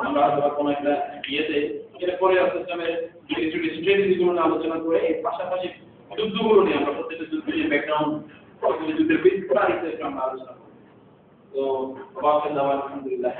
[SPEAKER 1] আমরা আবার কোনো একটা ইয়েতে এরপরে ইসলামের মিলিটারি স্ট্র্যাটেজিগুলো নিয়ে আলোচনা করে এর পাশাপাশি যুদ্ধগুলো নিয়ে আমরা প্রত্যেকটা যুদ্ধের ব্যাকগ্রাউন্ড প্রত্যেকটা যুদ্ধের বিস্তারিত আমরা আলোচনা করব তো আলহামদুলিল্লাহ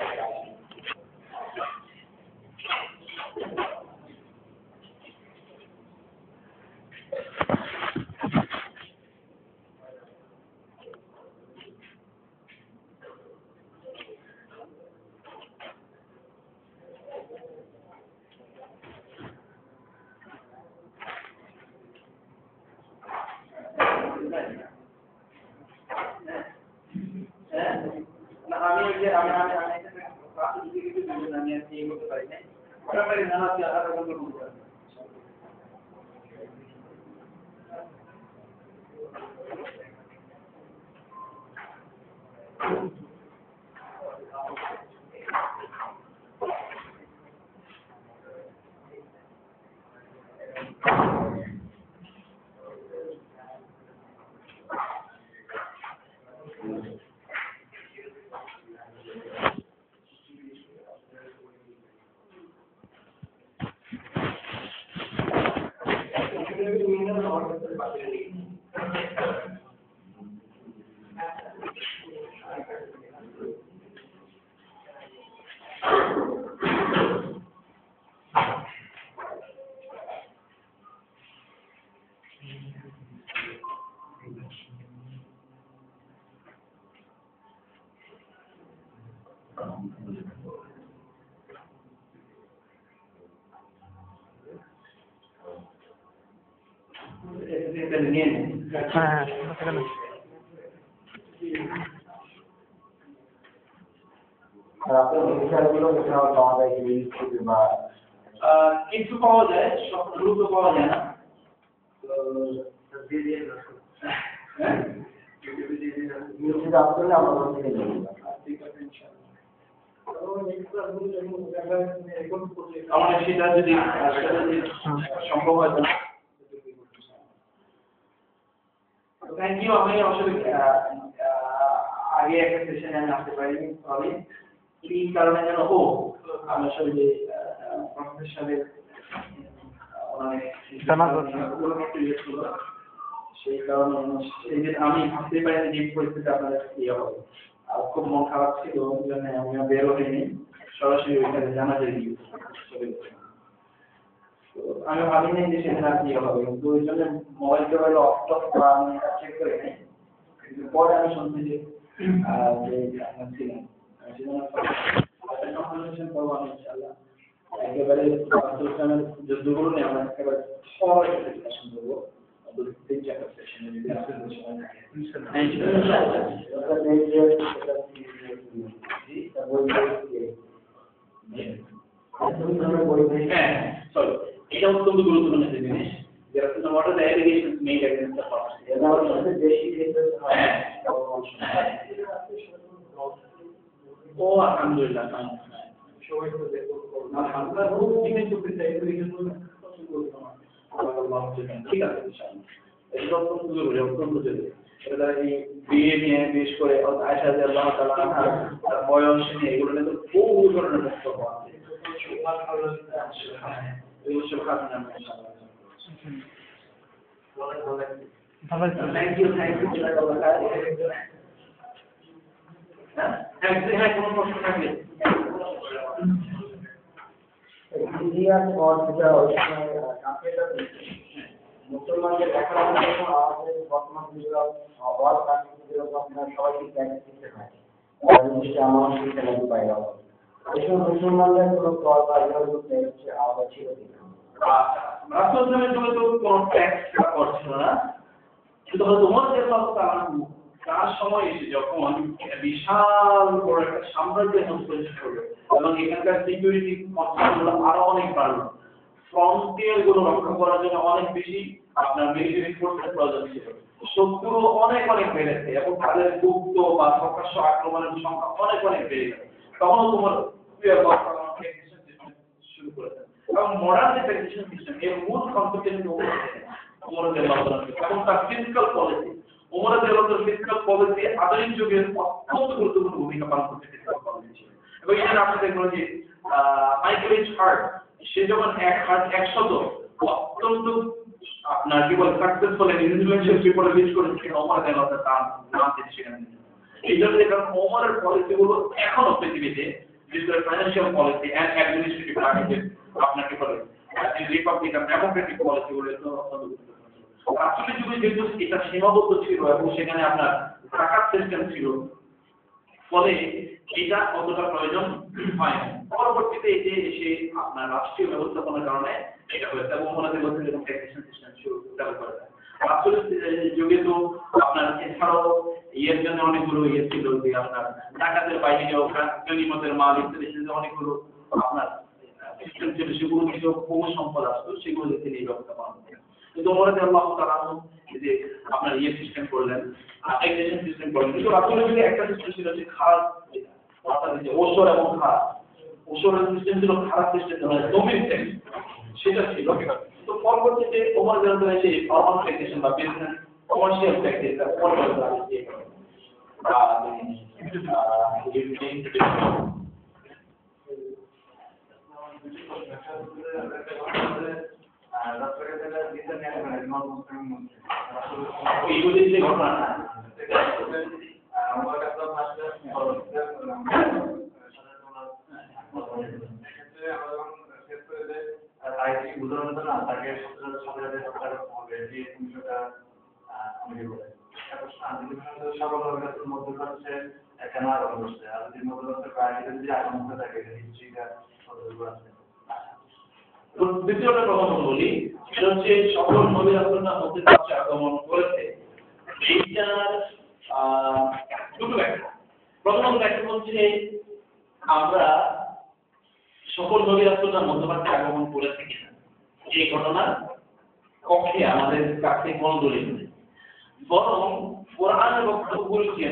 [SPEAKER 2] হ্যাঁ
[SPEAKER 1] কিছু পাওয়া যায়, সবগুলো তো পাওয়া যায় না। আমার সেটা যদি সম্ভব হয়। Thank you. আমি আসলে আগে একটা সেশনে আমি আসতে পারিনি, সরি। কি কারণে যেন আমি আসলে যে প্রফেসরের সেই কারণে আমি ভাবতে পারিনি যে পরিস্থিতি আপনাদের ইয়ে হবে। আর খুব মন খারাপ ছিল, ওই জন্য আমি বের হইনি, সরাসরি ওইখানে জানা যায় আমি ভাবিনি যে সেখানে আর কি হবে, কিন্তু ওই জন্য মোবাইল টোবাইল অফ টফ করা আমি চেক করে নিই। কিন্তু পরে আমি শুনছি যে আপনার ছিলেন, কনভারসেশন করবো আমি ইনশাআল্লাহ। একেবারে যুদ্ধগুলো নিয়ে আমরা একেবারে সবাই ডিসকাশন করবো, তিন চারটা সেশনে যদি আপনাদের সময় থাকে। হ্যাঁ, সরি, এটা অত্যন্ত গুরুত্বপূর্ণ একটা জিনিস। What are the allegations made against the party? ও আলহামদুলিল্লাহ, ঠিক আছে, এটা অত্যন্ত জরুরি, অত্যন্ত জরুরি। এটা এই বিয়ে নিয়ে বিশেষ করে আয়েশা রাদিয়াল্লাহু তাআলা তার বয়স নিয়ে এগুলো নিয়ে তো বহু ধরনের বক্তব্য আছে। Thank you. মুসলমানদের আমাদের বর্তমান সবাইকে দিতে হয়, মুসলমানদের আলাদা ছিল কিনা? তার সময় এসে যখন বিশাল বড় একটা সাম্রাজ্য তৈরি করলো এবং এখানকার সিকিউরিটি কনসার্নগুলো আরো অনেক বাড়লো, ফ্রন্টিয়ার গুলো রক্ষা করার জন্য অনেক বেশি আপনার মিলিটারি ফোর্সের প্রয়োজন ছিল। শত্রু অনেক বেড়েছে এবং তাদের গুপ্ত বা প্রকাশ্য আক্রমণের সংখ্যা অনেক বেড়ে গেছে। তখন তোমার শুরু করেছে এবং মডার্ন যে প্যাকেজিং সিস্টেম এর মূল কনসেপ্ট কিন্তু এবং তার ফিজিক্যাল পলিসি, ওমর রাদিয়াল্লাহু ফিজিক্যাল পলিসি আধুনিক যুগের অত্যন্ত গুরুত্বপূর্ণ ভূমিকা পালন করতে ফিজিক্যাল পলিসি। এবং এখানে আপনি দেখবেন যে মাইকেল এইচ হার্ট, সে যখন এক হার্ট 100 অত্যন্ত আপনার কি বলে সাকসেসফুল ইনফ্লুয়েন্সিয়াল পিপল রিচ করেছিলেন ওমর রাদিয়াল্লাহু তাআলা নাম দিয়েছিলেন। এই জন্য কারণ ওমরের পলিসিগুলো এখনো পৃথিবীতে বিশেষ করে financial policy and administrative policy আপনাকে বলে রিপাবলিকান ডেমোক্রেটিক পলিসিগুলো তো অত্যন্ত গুরুত্বপূর্ণ। আসলে যুগে যেহেতু এটা সীমাবদ্ধ ছিল এবং সেখানে আপনার জাকাত সিস্টেম ছিল, ফলে এটা অতটা প্রয়োজন হয় না। পরবর্তীতে এসে আপনার রাষ্ট্রীয় ব্যবস্থাপনার কারণে এটা হয়েছে এবং ওনাদের মধ্যে এরকম ট্যাক্সেশন সিস্টেম চালু করা যায়। আসলে যুগে তো আপনার এছাড়াও এর জন্য অনেকগুলো ছিল যে আপনার জাকাতের বাইরে গনিমতের মাল ইত্যাদি অনেকগুলো আপনার সিস্টেম ছিল, সেগুলো থেকে বহু সম্পদ আসতো, সেগুলো থেকে এই ব্যবস্থা পালন করতেন। কিন্তু ওমর রাদিয়াল্লাহু তাআলা যে আপনার সিস্টেম করলেন, ট্যাক্সেশন সিস্টেম করলেন, কিন্তু আসলে যদি একটা সিস্টেম ছিল যে খারাপ, ওসর এবং খারাপ, ওসরের সিস্টেম ছিল খারাপ সিস্টেম, মানে জমির ট্যাক্স সেটা ছিল। তো পরবর্তীতে ওমর রাদিয়াল্লাহু তাআলা সেই ফর্মাল ট্যাক্সেশন বা বিজনেস কমার্শিয়াল ট্যাক্স এটা পরবর্তীতে
[SPEAKER 2] অনেকে বলে সকল অভিজ্ঞতার মধ্যে হচ্ছে কেন আগমন করছে, আর যদি মধ্যে প্রায় যদি আগমন করে থাকে হিস্ট্রিটা আছে।
[SPEAKER 1] তো দ্বিতীয়টা কথা বলি, সেটা হচ্ছে সকল নবী রাসূলরা মধ্যে সবচেয়ে আগমন করেছে। এইটার দুটো ব্যাখ্যা। প্রথম ব্যাখ্যা হচ্ছে আমরা সকল নবী রাসূলরা মধ্যপ্রাচ্যে আগমন করেছে কিনা এই ঘটনার পক্ষে আমাদের কাছে কোনো দলিল নেই, বরং কোরআনের বক্তব্যগুলো কি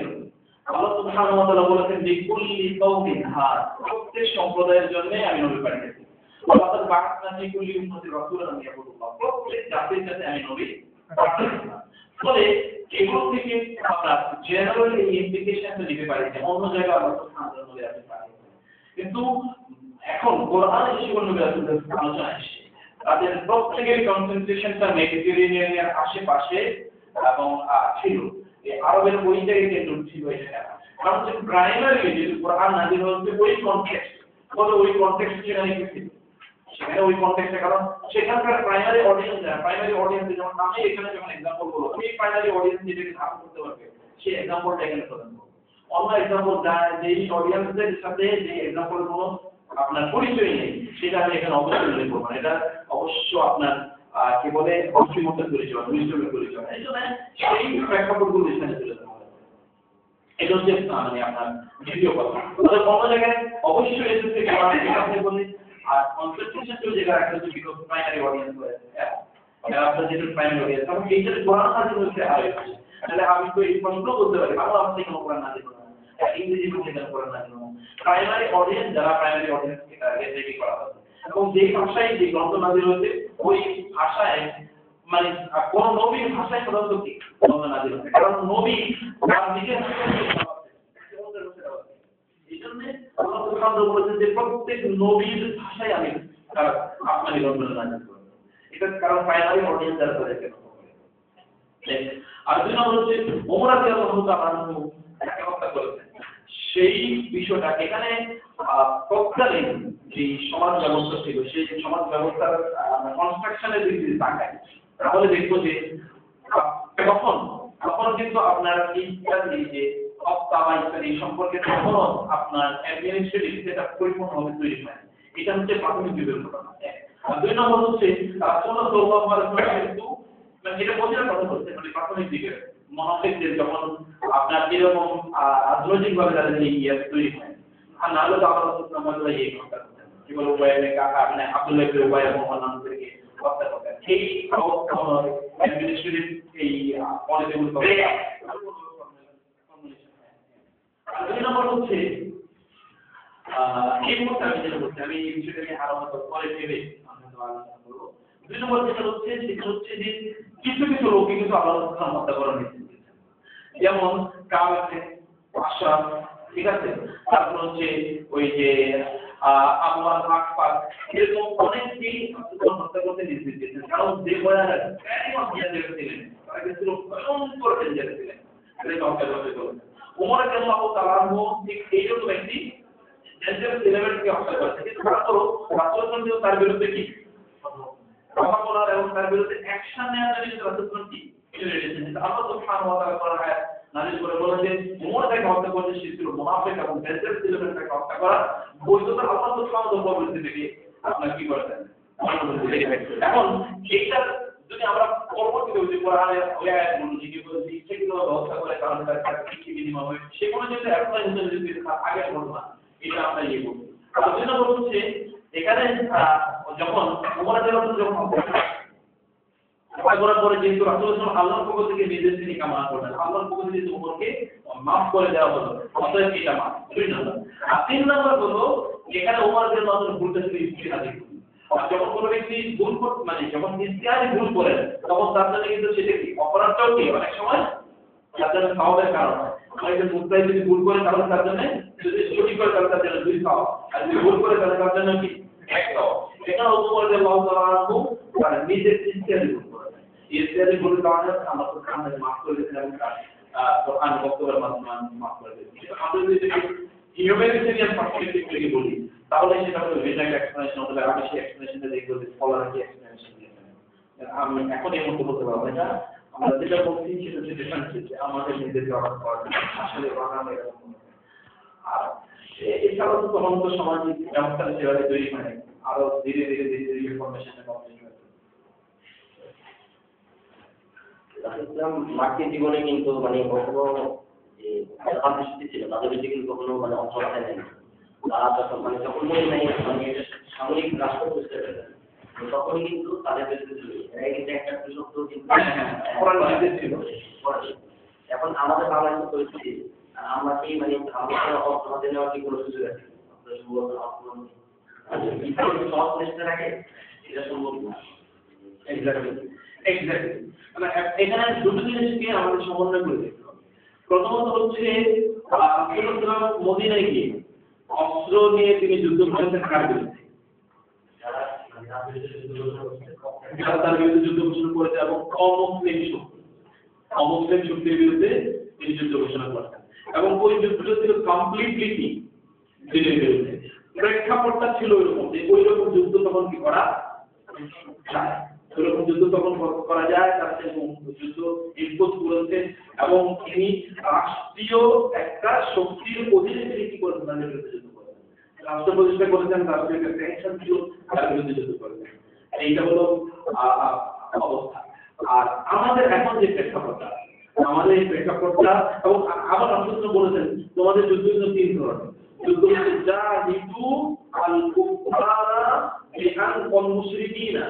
[SPEAKER 1] আল্লাহ সুবহানাহু ওয়া তাআলা বলেছেন যে কুল্লি কওমিন হাদ, প্রত্যেক সম্প্রদায়ের জন্য আমি নবী পাঠিয়েছি। আল্লাহ তাআলা বা'আসনা ফি কুল্লি উম্মাতিন রাসূলান ইয়াবুদুল্লাহ, প্রত্যেক জাতির কাছে আমি নবী পাঠিয়েছি। ফলে এগুলো থেকে আমরা জেনারেল এই ইমপ্লিকেশনটা দিতে পারি যে অন্য জায়গায় আল্লাহ সুবহানাহু ওয়া তাআলা নবী পাঠিয়েছেন। কিন্তু এখন কোরআনে যে সকল নবী রাসূলদের আলোচনা আসছে তাদের প্রত্যেকের কনসেন্ট্রেশনটা মেডিটেরিয়ানের আশেপাশে এবং ছিল এই আরবের ওই জায়গায় কেন্দ্র ছিল এটা, কারণ যে প্রাইমারি যে কোরআন নাযিল হচ্ছে ওই কনটেক্সট, বলে ওই কনটেক্সট সেখানে কি ছিল, সেখানে ওই কনটেক্সটে, কারণ সেখানকার প্রাইমারি অডিয়েন্স যেমন আমি এখানে যখন एग्जांपल বলবো ওই প্রাইমারি অডিয়েন্স যেটাকে ধারণ করতে পারবে সেই एग्जांपलটা এখানে প্রদান করব। অন্য एग्जांपल যেই অডিয়েন্সের সাথে যে एग्जांपल গুলো আপনার পরিচয় নেই সেটা আমি এখানে অবশ্যই উল্লেখ করব। এটা অবশ্য আপনার কি বলে অসীমতের পরিচয়, উইজডমের পরিচয়, এই জন্য সেই প্রেক্ষাপটগুলো এখানে তুলে ধরা হবে। এটা হচ্ছে মানে আপনার দ্বিতীয় কথা। তবে অন্য জায়গায় অবশ্যই এর থেকে আপনি বলি আর কনসেন্ট্রেশন যে জায়গা রাখা হচ্ছে বিকজ প্রাইমারি অডিয়েন্স রয়েছে, আপনার যেটা প্রাইমারি অডিয়েন্স, কারণ এইটার কোরআন নাযিল হচ্ছে আর হচ্ছে, তাহলে আমি তো এই প্রশ্ন করতে পারি বাংলা ভাষায় কোনো কোরআন নাযিল হয় না, ইংরেজি ভাষায় কোরআন নাযিল হয় না। প্রাইমারি অডিয়েন্স যারা প্রাইমারি অডিয়েন্সকে টার্গেট রেখে করা হয় এবং যে ভাষায় যে গ্রন্থ নাযিল হয়েছে ওই ভাষায় মানে কোন নবীর ভাষায় সাধারণত কি গ্রন্থ নাযিল হয়েছে, কারণ নবী তার নিজের ভাষায় এই জন্য আল্লাহ সুবহানাহু বলেছেন যে প্রত্যেক নবীর ভাষায় আমি আপনার গ্রন্থ নাযিল করব। এটা কারণ প্রাইমারি অডিয়েন্স যারা তাদেরকে আর দুই নম্বর হচ্ছে ওমর রাদিয়াল্লাহু তাআলা তাকে হত্যা করেছেন সেই বিষয়টা এখানে তৎকালীন যে সমাজ ব্যবস্থা ছিল সেই সমাজ ব্যবস্থার কনস্ট্রাকশনের দিক দিয়ে তাকাই তাহলে দেখবো যে তখন কিন্তু আপনার এই যে হত্যা বা ইত্যাদি সম্পর্কে তখনও আপনার অ্যাডমিনিস্ট্রেটিভ সেটা পরিপূর্ণভাবে তৈরি হয়। এটা হচ্ছে প্রাথমিক যুগের ঘটনা। আর দুই নম্বর হচ্ছে রাসূলুল্লাহ সাল্লাল্লাহু আলাইহি ওয়াসাল্লাম কিন্তু মানে এটা বোঝার কথা বলতে মানে প্রাথমিক দিকে মুনাফিকদের যখন আপনার এরকম রাজনৈতিকভাবে তাদের ইয়ে তৈরি হয়, আর না হলে তো আল্লাহ সুবহানাহু ওয়া তাআলা এই কথা বলতেন কি বলবো ওয়াইনে কাকা মানে আব্দুল্লাহ ইবনে উবাই এবং অন্যান্যদেরকে হত্যা করতেন। এই অ্যাডমিনিস্ট্রেটিভ এই পলিটিক্যাল করে আর দুই নম্বর হচ্ছে এই মুহূর্তে আমি যেটা বলছি আমি এই বিষয়টাকে আরো পরে ভেবে আমরা আলোচনা করবো। দুই নম্বর যেটা হচ্ছে সেটা হচ্ছে যে কিছু কিছু লোক কিন্তু আল্লাহ সুবহানাহু হত্যা করার নির্দেশ দিয়েছেন, যেমন কাউকে আশরাফ, ঠিক আছে, তারপর হচ্ছে ওই যে আবওয়াল আকফার, এরকম অনেকেই হত্যা করতে নির্দেশ দিয়েছেন, কারণ যে বয়ারা একদম ডেঞ্জারাস ছিলেন তারা কিন্তু ভয়ঙ্কর ডেঞ্জারাস ছিলেন, এটা হত্যা করতে চলেছে। ওমর রাদিয়াল্লাহু তাআলা ঠিক এইরকম একটি ডেঞ্জারাস এলিমেন্টকে হত্যা করেছে, কিন্তু তারপরও রাসূলুল্লাহ কিন্তু তার বিরুদ্ধে কি কথা বলার এবং তার বিরুদ্ধে অ্যাকশন নেওয়ার জন্য রাসূলুল্লাহ কি আল্লাহ সুবহানাহু ওয়া তাআলা কোরআন আয়াত নাযিল করে বলেন যে ওমর তাকে হত্যা করতে সে ছিল মুনাফিক এবং ডেঞ্জারাস এলিমেন্টকে হত্যা করা বৈধতা আল্লাহ সুবহানাহু ওয়া তাআলা বলতে থেকে আপনারা কি করতেন। এখন এইটা যদি আমরা পরবর্তীতে যে কোরআনের ওই আয়াতগুলো যেগুলো বলছি সেগুলো হত্যা করে কারণে তার কি বিনিময় হয় সেগুলো যদি অ্যাপ্লাই হতে যদি আগে ঘটনা এটা আমরা ইয়ে করব। আর দুই নম্বর হচ্ছে এখানে যখন ওমর রাদিয়াল্লাহু যখন করার পরে যেহেতু রাসূলুল্লাহ আল্লাহর পক্ষ থেকে নির্দেশ তিনি কামনা করলেন, আল্লাহর পক্ষ থেকে ওমরকে মাফ করে দেওয়া হলো, অতএব এটা মাফ। দুই নম্বর। আর তিন নম্বর হলো এখানে ওমর রাদিয়াল্লাহু ভুলটা ছিল ইজতিহাদি। আর যখন কোনো ব্যক্তি ভুল করতে মানে যখন ইজতিহাদি ভুল করে তখন তার জন্য কিন্তু সেটা কি অপরাধটাও কি অনেক সময় তার জন্য সওয়াবের কারণ হয়। অনেকে মুদ্রায় যদি ভুল করে তাহলে তার জন্য যদি সঠিক করে তাহলে তার জন্য 2 সওয়াব, আর যদি ভুল করে তাহলে তার জন্য কি 1 সওয়াব। এখানে ওমর রাদিয়াল্লাহু তাআলা নিজের ইজতিহাদি ভুল করেন, ইজতিহাদি ভুল কারণে আল্লাহ সুবহানাহু ওয়া তাআলা মাফ করে দিয়েছেন এবং কোরআন বক্তব্যের মাধ্যমে মাফ করে দিয়েছেন। আমরা যদি হিউম্যানিটেরিয়ান পার্সপেক্টিভ থেকে বলি তাহলে সেটা হলো রিজাইন এক্সপ্লেনেশন হলে আমি সেই এক্সপ্লেনেশনটা দেখব যে স্কলার কি এক্সপ্লেনেশন দিয়েছেন। আমি এখন এই মুহূর্তে বলতে পারবো এটা আমরা যেটা বলছি সেটা হচ্ছে ডিফারেন্স আমাদের নিজেদের আসলে বানানো এরকম। আর এছাড়াও তো তখন তো সামাজিক ব্যবস্থা যেভাবে তৈরি হয় আরো ধীরে ধীরে ইনফরমেশনের কমিউনিটি
[SPEAKER 3] ইসলাম মার্কিন জীবনে কিন্তু মানে কখনো আন্তর্জাতিক ছিল তাদের বেশি কিন্তু কখনো মানে অবস্থায় নেই তারা যখন মানে যখন মনে নেই মানে সামরিক রাষ্ট্র বুঝতে পেরেছেন তখনই কিন্তু তাদের বিরুদ্ধে কিন্তু একটা শব্দ কিন্তু
[SPEAKER 1] ছিল।
[SPEAKER 3] এখন আমাদের বাংলাদেশের পরিস্থিতি আমরা কি মানে আমাদের অর্থনীতি নেওয়ার কি কোনো সুযোগ আছে সব চেষ্টা রাখে এটা সম্ভব না।
[SPEAKER 1] এক্স্যাক্টলি মানে এখানে দুটো জিনিসকে আমাদের সমন্বয় করে দেখতে হবে। প্রথমত হচ্ছে রাসূলুল্লাহ মদিনায় গিয়ে অস্ত্র নিয়ে তিনি যুদ্ধ করেছেন কার বিরুদ্ধে? যারা তার বিরুদ্ধে যুদ্ধ ঘোষণা করেছে এবং অমুসলিম শক্তির বিরুদ্ধে তিনি যুদ্ধ ঘোষণা করেছেন এবং ওই যুদ্ধটা ছিল কমপ্লিটলি কি দিনের বিরুদ্ধে। প্রেক্ষাপটটা ছিল এরকম যে ওই রকম যুদ্ধ তখন কি করা যায়, ওইরকম যুদ্ধ তখন করা যায়, তার যুদ্ধ ইম্পোজ করেছেন এবং তিনি রাষ্ট্রীয় একটা শক্তির অধীনে তিনি কি করেছেন তাদের বিরুদ্ধে যুদ্ধ করেছেন, রাষ্ট্র প্রতিষ্ঠা করেছেন, রাষ্ট্রীয় একটা ট্যাক্সন ছিল তার বিরুদ্ধে যুদ্ধ করেছেন। এইটা হলো অবস্থা। আর আমাদের এখন যে প্রেক্ষাপটটা আমাদের এই প্রেক্ষাপটটা এবং আবার রাসূলুল্লাহ বলেছেন তোমাদের যুদ্ধ তিন ধরনের যুদ্ধ হচ্ছে জাহিদু আল কুফারা বিআন ওয়াল মুশরিকিনা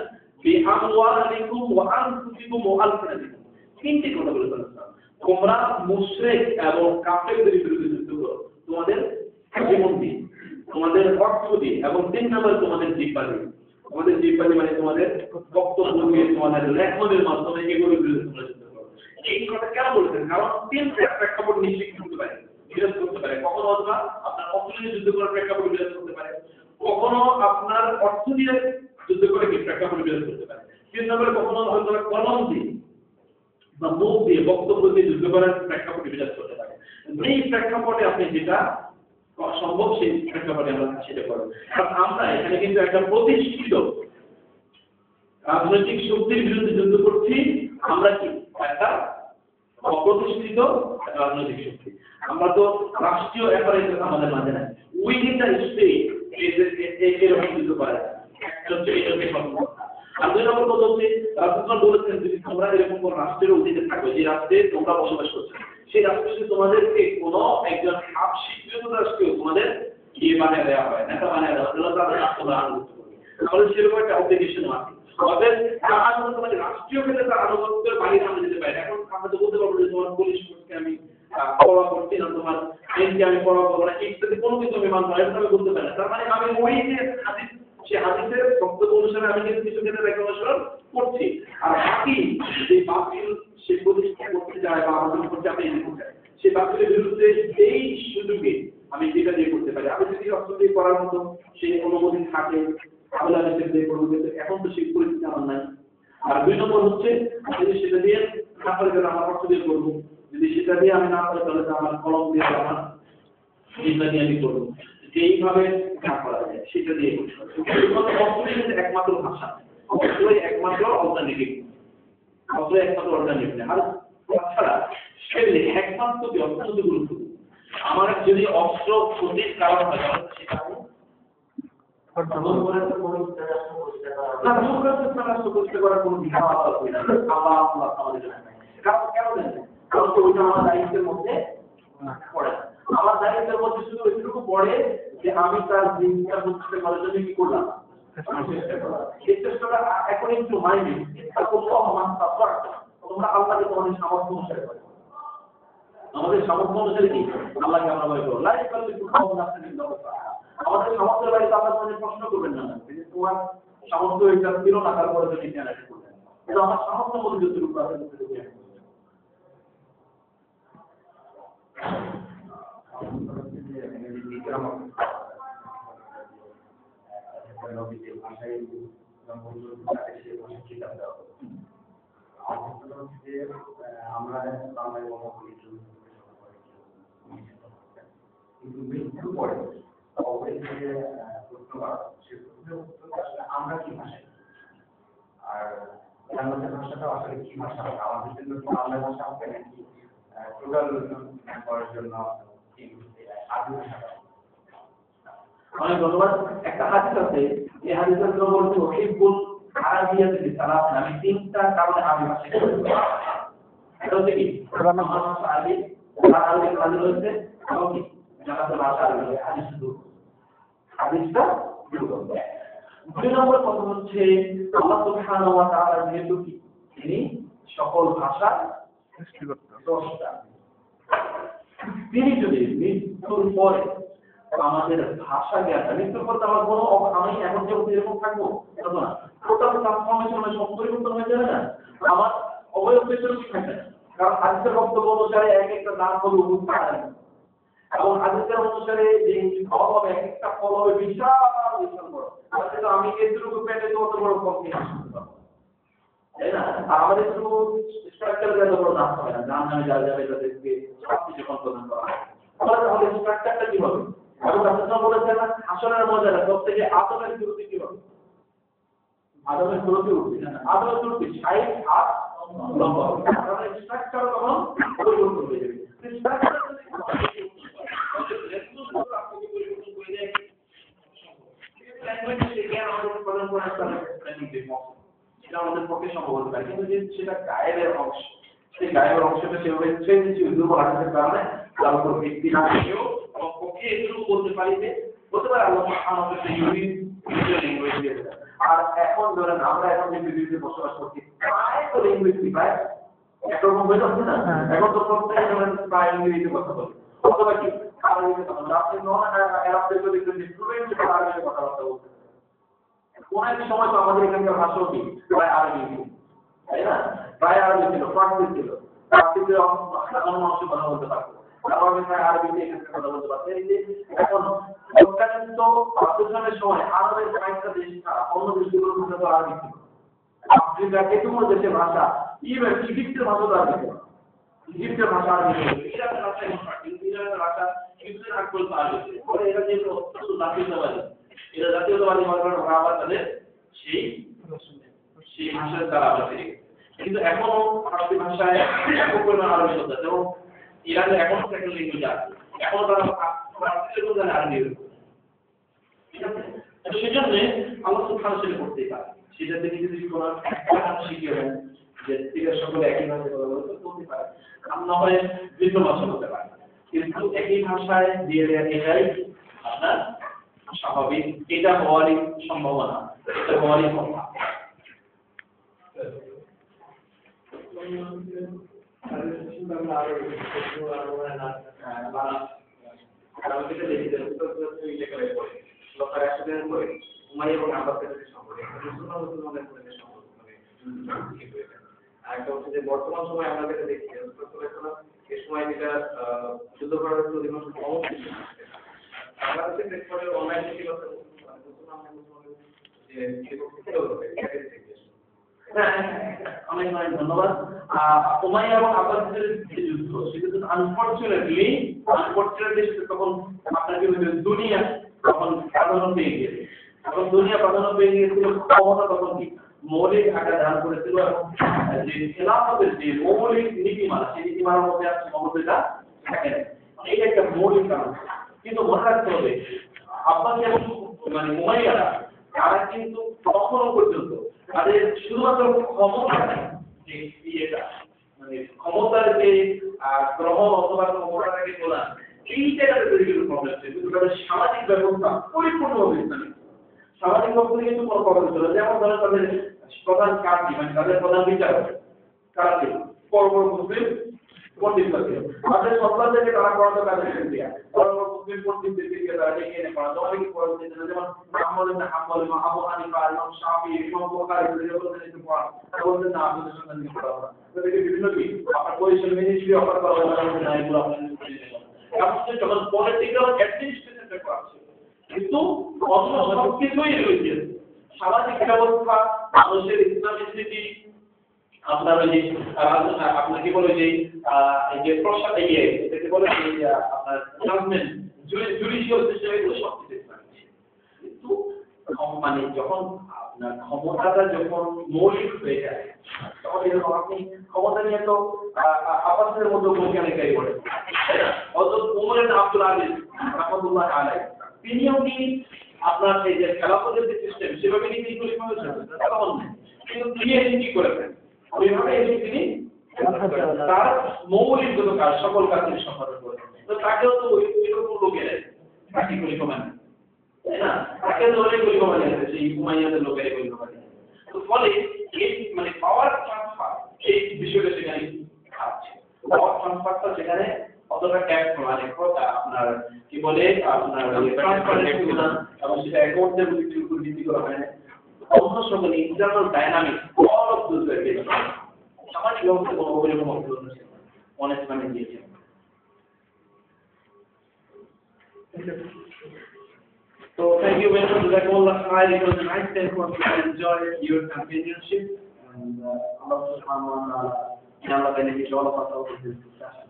[SPEAKER 1] বিআমওয়ালিকুম ওয়া আনফুসিকুম ওয়া আলসিনাতিকুম। তিনটি কথা বলেছেন তোমরা মুশরিক এবং কাফেরদের বিরুদ্ধে যুদ্ধ করো তোমাদের জীবন দিয়ে, তোমাদের অর্থ দিয়ে এবং তিন নম্বরে তোমাদের জিহ্বা দিয়ে। তোমাদের জিহ্বা দিয়ে মানে তোমাদের বক্তব্য দিয়ে, তোমাদের লেখনের মাধ্যমে এগুলোর বিরুদ্ধে তোমরা যুদ্ধ করো। এই কথা কেন বলেছেন? কারণ তিনটা প্রেক্ষাপট নিশ্চিত করতে পারে, বিরোধ করতে পারে। কখনো অথবা আপনার অর্থ দিয়ে যুদ্ধ করার প্রেক্ষাপট বিরোধ করতে পারে, কখনো আপনার অর্থ দিয়ে যুদ্ধ করে কি প্রেক্ষাপট বিরোধ করতে পারে। তিন নম্বরে কখনো হয়তো কলম দিয়ে বা মুখ দিয়ে বক্তব্য দিয়ে যুদ্ধ করার প্রেক্ষাপট বিরোধ করতে পারে। এই প্রেক্ষাপটে আপনি যেটা সম্ভব সেই প্রেক্ষাপটে আমরা সেটা করব। কারণ আমরা এখানে কিন্তু একটা প্রতিষ্ঠিত রাজনৈতিক শক্তির বিরুদ্ধে যুদ্ধ করছি, আমরা কি একটা অপ্রতিষ্ঠিত রাজনৈতিক শক্তি। আমরা তো রাষ্ট্রীয় অ্যাপারেটাস আমাদের মাঝে নাই, উইদিন দ্য স্টেট এরকম যুদ্ধ করা যায়। আর দুই নম্বর কথা হচ্ছে রাসূলুল্লাহ বলেছেন যদি তোমরা এরকম কোন রাষ্ট্রের অধীনে থাকো যে রাষ্ট্রে তোমরা বসবাস করছো সেই রাষ্ট্রে যদি তোমাদেরকে কোনো একজন স্বীকৃত রাষ্ট্রীয় তোমাদের বানিয়ে দেওয়া হয়, নেতা বানিয়ে দেওয়া হয়, তাহলে তোমরা আনুগত্য করবে। তাহলে সেরকম একটা অব্লিগেশন আছে। আমাদের তোমাদের রাষ্ট্রীয় ক্ষেত্রে তার আনুগত্যের বাইরে আমরা যেতে পারি। এখন আমরা তো বলতে পারবো যে তোমার পুলিশ ফোর্সকে আমি পড়া করছি না, তোমার আইনকে আমি পড়া করবো না, ইত্যাদি কোনো কিছু আমি মানবো না, এটা আমি বলতে পারি না। তার মানে আমি ওই যে হাদিস সে হাদিসের বক্তব্য অনুসারে আমি কিন্তু কিছু ক্ষেত্রে একটা অনুসরণ করছি, আর বাকি যে বাতিল সে প্রতিষ্ঠা করতে যায় বা আমাদের করতে আমি এগিয়ে চাই সেই বাতিলের বিরুদ্ধে এই সুযোগে আমি যেটা দিয়ে করতে পারি। আমি যদি অস্ত্র দিয়ে করার মতো সেই অনুমতি থাকে তাহলে আমি সেটা দিয়ে করবো, কিন্তু এখন তো সেই পরিস্থিতি আমার নাই। আর দুই নম্বর হচ্ছে যদি সেটা দিয়ে না পারি তাহলে আমার অর্থ দিয়ে করবো, যদি সেটা দিয়ে আমি না পারি তাহলে আমার কলম দিয়ে আমার চিন্তা দিয়ে আমি করবো। যেইভাবে না করা যায় সেটা দিয়ে একমাত্র ভাষা, অস্ত্রই একমাত্র অল্টারনেটিভ, অস্ত্র একমাত্র অল্টারনেটিভ না। আর তাছাড়া সেটা একমাত্র কি অত্যন্ত গুরুত্বপূর্ণ। আমার যদি অস্ত্র ক্ষতির কারণ হয় তাহলে সেটা আমি পরিষ্কার করার কোনো বিধান আমাদের কারণ কেন জানেন? কারণ ওইটা আমার দায়িত্বের মধ্যে পড়ে। আমার দায়িত্বের মধ্যে শুধু এটুকু পড়ে যে আমি তার জিনিসটা বুঝতে করার জন্য কি করলাম, এই চেষ্টাটা অ্যাকর্ডিং টু মাই নিড তোমরা আল্লাহকে তোমাদের সামর্থ্য অনুসারে করো। আমাদের সামর্থ্য অনুসারে কি আল্লাহকে আমরা ভয় করবো। আমাদের সামর্থ্যের বাইরে আপনার মনে প্রশ্ন করবেন না যে তোমার সামর্থ্য এটা ছিল না তারপরে যদি জ্ঞানাটি করবেন, এটা আমার সামর্থ্যের মধ্যে যতটুকু আছে
[SPEAKER 2] আমরা বাংলায় কথা বলি কিন্তু মৃত্যু পরে আমরা কি ভাষায় আর জান্নাতের ভাষাটা আসলে কি ভাষা হবে, আমাদের জন্য কি বাংলা ভাষা হবে নাকি টোটাল করার জন্য কি আরবি ভাষা হবে?
[SPEAKER 1] অনেক ধন্যবাদ। একটা হাদিস আছে, এই হাদিসের জন্য বলতে ওহিবুল আরাবিয়াতে বিসালাত, আমি তিনটা কারণে আরবি ভাষা শিখতে চাই। এটা হচ্ছে কি আমার ভাষা আরবি, আর আরবি কাজ হচ্ছে এবং কি জানাতে ভাষা আরবি, হাদিসটা দুই নম্বর কথা হচ্ছে আল্লাহ সুবহানাহু ওয়া তাআলা যেহেতু কি তিনি সকল ভাষা স্রষ্টা, তিনি যদি মৃত্যুর পরে আমাদের ভাষা জ্ঞানটা মৃত্যুর পর আমার কোনো আমি এখন যে এরকম থাকবো না, টোটাল ট্রান্সফরমেশন সব পরিবর্তন হয়ে যাবে না, আমার অবয়ব পেছনে থাকবে না। কারণ হাদিসের বক্তব্য অনুসারে এক একটা দান হবে উঠতে পারে না, এবং হাদিসের অনুসারে যে ফল হবে এক একটা ফল হবে বিশাল বিশাল বড়। তাহলে আমি এতটুকু পেটে তো অত বড় ফল নিয়ে আসতে পারবো, তাই না? আর আমাদের শুধু স্ট্রাকচার এত বড় দাম হবে না, দাম নামে যারা যাবে তাদেরকে সব কিছু কল্পনা করা হয়। তাহলে স্ট্রাকচারটা কি হবে? এবং আপনারা বলেছেন না আসলের মজাটা সব থেকে আদমের শুরুতে কি হবে? আদমের শুরুতে উঠবে না, আদমের শুরুতে 60 হাত লম্বা হবে। তাহলে স্ট্রাকচার তখন পরিবর্তন হয়ে যাবে। স্ট্রাকচার আমাদের পক্ষে সম্ভব হতে পারে, কিন্তু সেটা গায়েবের অংশ, সেই গায়েবের অংশটা সেভাবে দুর্বল আকাশের কারণে তার উপর ভিত্তি না থেকেও পক্ষে এটুকু বলতে পারি যে হতে পারে আল্লাহ আমাদের ল্যাঙ্গুয়েজ দিয়ে দেয়। আর এখন ধরেন আমরা এখন যে পৃথিবীতে বসবাস করছি প্রায় তো ল্যাঙ্গুয়েজ প্রায় একরকম হয়ে যাচ্ছে না, এখন তো প্রত্যেক ধরেন প্রায় ইংরেজিতে কথা বলে অথবা কি আরবিতে কথা বলে। আপনি নন আরবদের যদি স্টুডেন্ট আরবিতে কথাবার্তা বলতে কোন এক সময় তো আমাদের এখানকার ভাষাও কি প্রায় আরবি, তাই না? প্রায় আরবি ছিল, ফার্সি ছিল, ফার্সিতে সাধারণ মানুষ কথা বলতে পারতো, আরবি প্রায় আরবিতে এখানকার কথা বলতে পারতো। এই যে এখন অত্যান্ত পাকিস্তানের সময় আরবের কয়েকটা দেশ ছাড়া অন্য দেশগুলোর ভাষা তো আরবি ছিল। আফ্রিকা কেতুমো দেশের ভাষা, ইভেন ইজিপ্টের ভাষা তো আরবি ছিল, ইজিপ্টের ভাষা আরবি ছিল, ইরানের ভাষা ইরানের ভাষা ইজিপ্টের আগ পর্যন্ত আরবি ছিল। পরে এরা যে অত্যন্ত জাতীয়তাবাদী, এরা জাতীয়তাবাদী মনে করেন ওরা আবার তাদের সেই ভাষার দ্বারা আবার ফিরে গেছে। কিন্তু এখনো আরবি ভাষায় ব্যাপক পরিমাণ আরবি শব্দ আছে এবং ইরানে এখনো সেকেন্ড ল্যাঙ্গুয়েজ আছে, এখনো তারা ফার্সির মধ্যে আরবি ইউজ করে, ঠিক আছে? তো সেজন্য আল্লাহ সুবহানাহু ওয়া তাআলা করতেই পারে, সেটা থেকে যদি কোনো একটা ভাষা শিখে নেন যে এরা সকলে একই ভাষায় কথা বলতে পারে, আর না হয় ভিন্ন ভাষা বলতে পারে, কিন্তু একই ভাষায় দিয়ে দেওয়া এটাই আপনার স্বাভাবিক, এটা হওয়ারই সম্ভাবনা, এটা হওয়ারই কথা।
[SPEAKER 2] বর্তমান সময় আমরা যেটা দেখি এই সময় যেটা যুদ্ধ করার অধিকাংশ বাংলাদেশের প্রেক্ষাপটে অনলাইন
[SPEAKER 1] অনেক অনেক ধন্যবাদ। উমাইয়া এবং আব্বাসীদের যে যুদ্ধ, সেটা আনফরচুনেটলি সেটা তখন আপনাকে দুনিয়া তখন প্রাধান্য পেয়ে গিয়েছে, তখন দুনিয়া প্রাধান্য পেয়ে গিয়েছিল, ক্ষমতা তখন কি মৌলিক আকার ধারণ করেছিল এবং যে খেলাফতের যে মৌলিক নীতিমালা, সেই নীতিমালার মধ্যে আছে মমতাটা থাকে না, এইটা একটা মৌলিক কারণ। কিন্তু মনে রাখতে হবে আব্বাসী এবং মানে উমাইয়ারা তারা কিন্তু তখনও পর্যন্ত তাদের শুধুমাত্র ক্ষমতা যে ইয়েটা মানে ক্ষমতার যে গ্রহণ অথবা ক্ষমতাটাকে তোলা, এই জায়গাতে তৈরি প্রবলেম ছিল, কিন্তু তাদের সামাজিক ব্যবস্থা পরিপূর্ণভাবে ইসলামিক। সামাজিক ব্যবস্থা কিন্তু কোনো প্রবলেম ছিল, যেমন ধরেন তাদের প্রধান কাজী মানে তাদের প্রধান বিচারক কারা ছিল, পরপর মুসলিম পণ্ডিতরা ছিল, তাদের সন্তানদেরকে তারা পড়াতো কাদের দিয়ে পরপর মুসলিম পণ্ডিতদেরকে তারা ডেকে এনে পড়াতো। অনেকে পড়াতে যেমন আহমদ ইবনে হাম্বল, আবু হানিফা, ইমাম শাফি, ইমাম বুখারী এগুলোকে পড়াতো, বলতেন না আপনাদের সন্তানকে পড়াবো না, তাদেরকে বিভিন্ন কি আপনার পজিশন মিনিস্ট্রি অফার করা হবে না, এগুলো আপনাদের এমনকি যখন পলিটিক্যাল অ্যাডমিনিস্ট্রেশনটা করা ছিল, কিন্তু অন্য সবকিছুই রয়েছে, সামাজিক ব্যবস্থা, মানুষের ইসলামিসিটি, আপনার ওই যে আপনার কি বলে যে এই যে প্রশাসন এটাকে বলে যে আপনার গভর্নমেন্ট জুডিশিয়াল সিস্টেম, এগুলো সবকিছু ইসলামিক। কিন্তু মানে যখন আপনার ক্ষমতাটা যখন মৌলিক হয়ে যায় তখন এরকম আপনি ক্ষমতা নিয়ে তো আপাতের মতো বৈজ্ঞানিকাই বলে তাই না? হযরত ওমর ইবনে আব্দুল আজিজ রাহমাতুল্লাহ আলাইহি তিনিও কি আপনার এই যে খেলাফতের যে সিস্টেম সেভাবে কি তিনি খলিফা হয়েছেন? তেমন না। কিন্তু তিনি এসে কি করেছেন? ওইভাবে এসে তিনি তার মৌলিক যত কাজ সকল কাজ তিনি সম্পাদন করেন। তো তাকেও তো ওইরকম লোকেরা তাকে খলিফা মানে তাই না? তাকে তো অনেক খলিফা মানে আছে সেই উমাইয়াদের লোকেরা খলিফা মানে। তো ফলে এই মানে পাওয়ার ট্রান্সফার এই বিষয়টা সেখানে আছে। পাওয়ার ট্রান্সফারটা সেখানে অতটা ক্যাপ মানে আপনার কি বলে আপনার ট্রান্সপারেন্সি না এবং সেটা অ্যাকাউন্টের উপর ভিত্তি করা হয় না। অন্য সকল internal dynamics all of those are কি সামাজিক ব্যবস্থা কোনো ওইরকম অবদান ছিল অনেক মানে দিয়েছে। So thank you very much. Jazakumullah khair. It was a nice time for me to enjoy your companionship and Allah subhanahu wa ta'ala benefit all of us out of this discussion.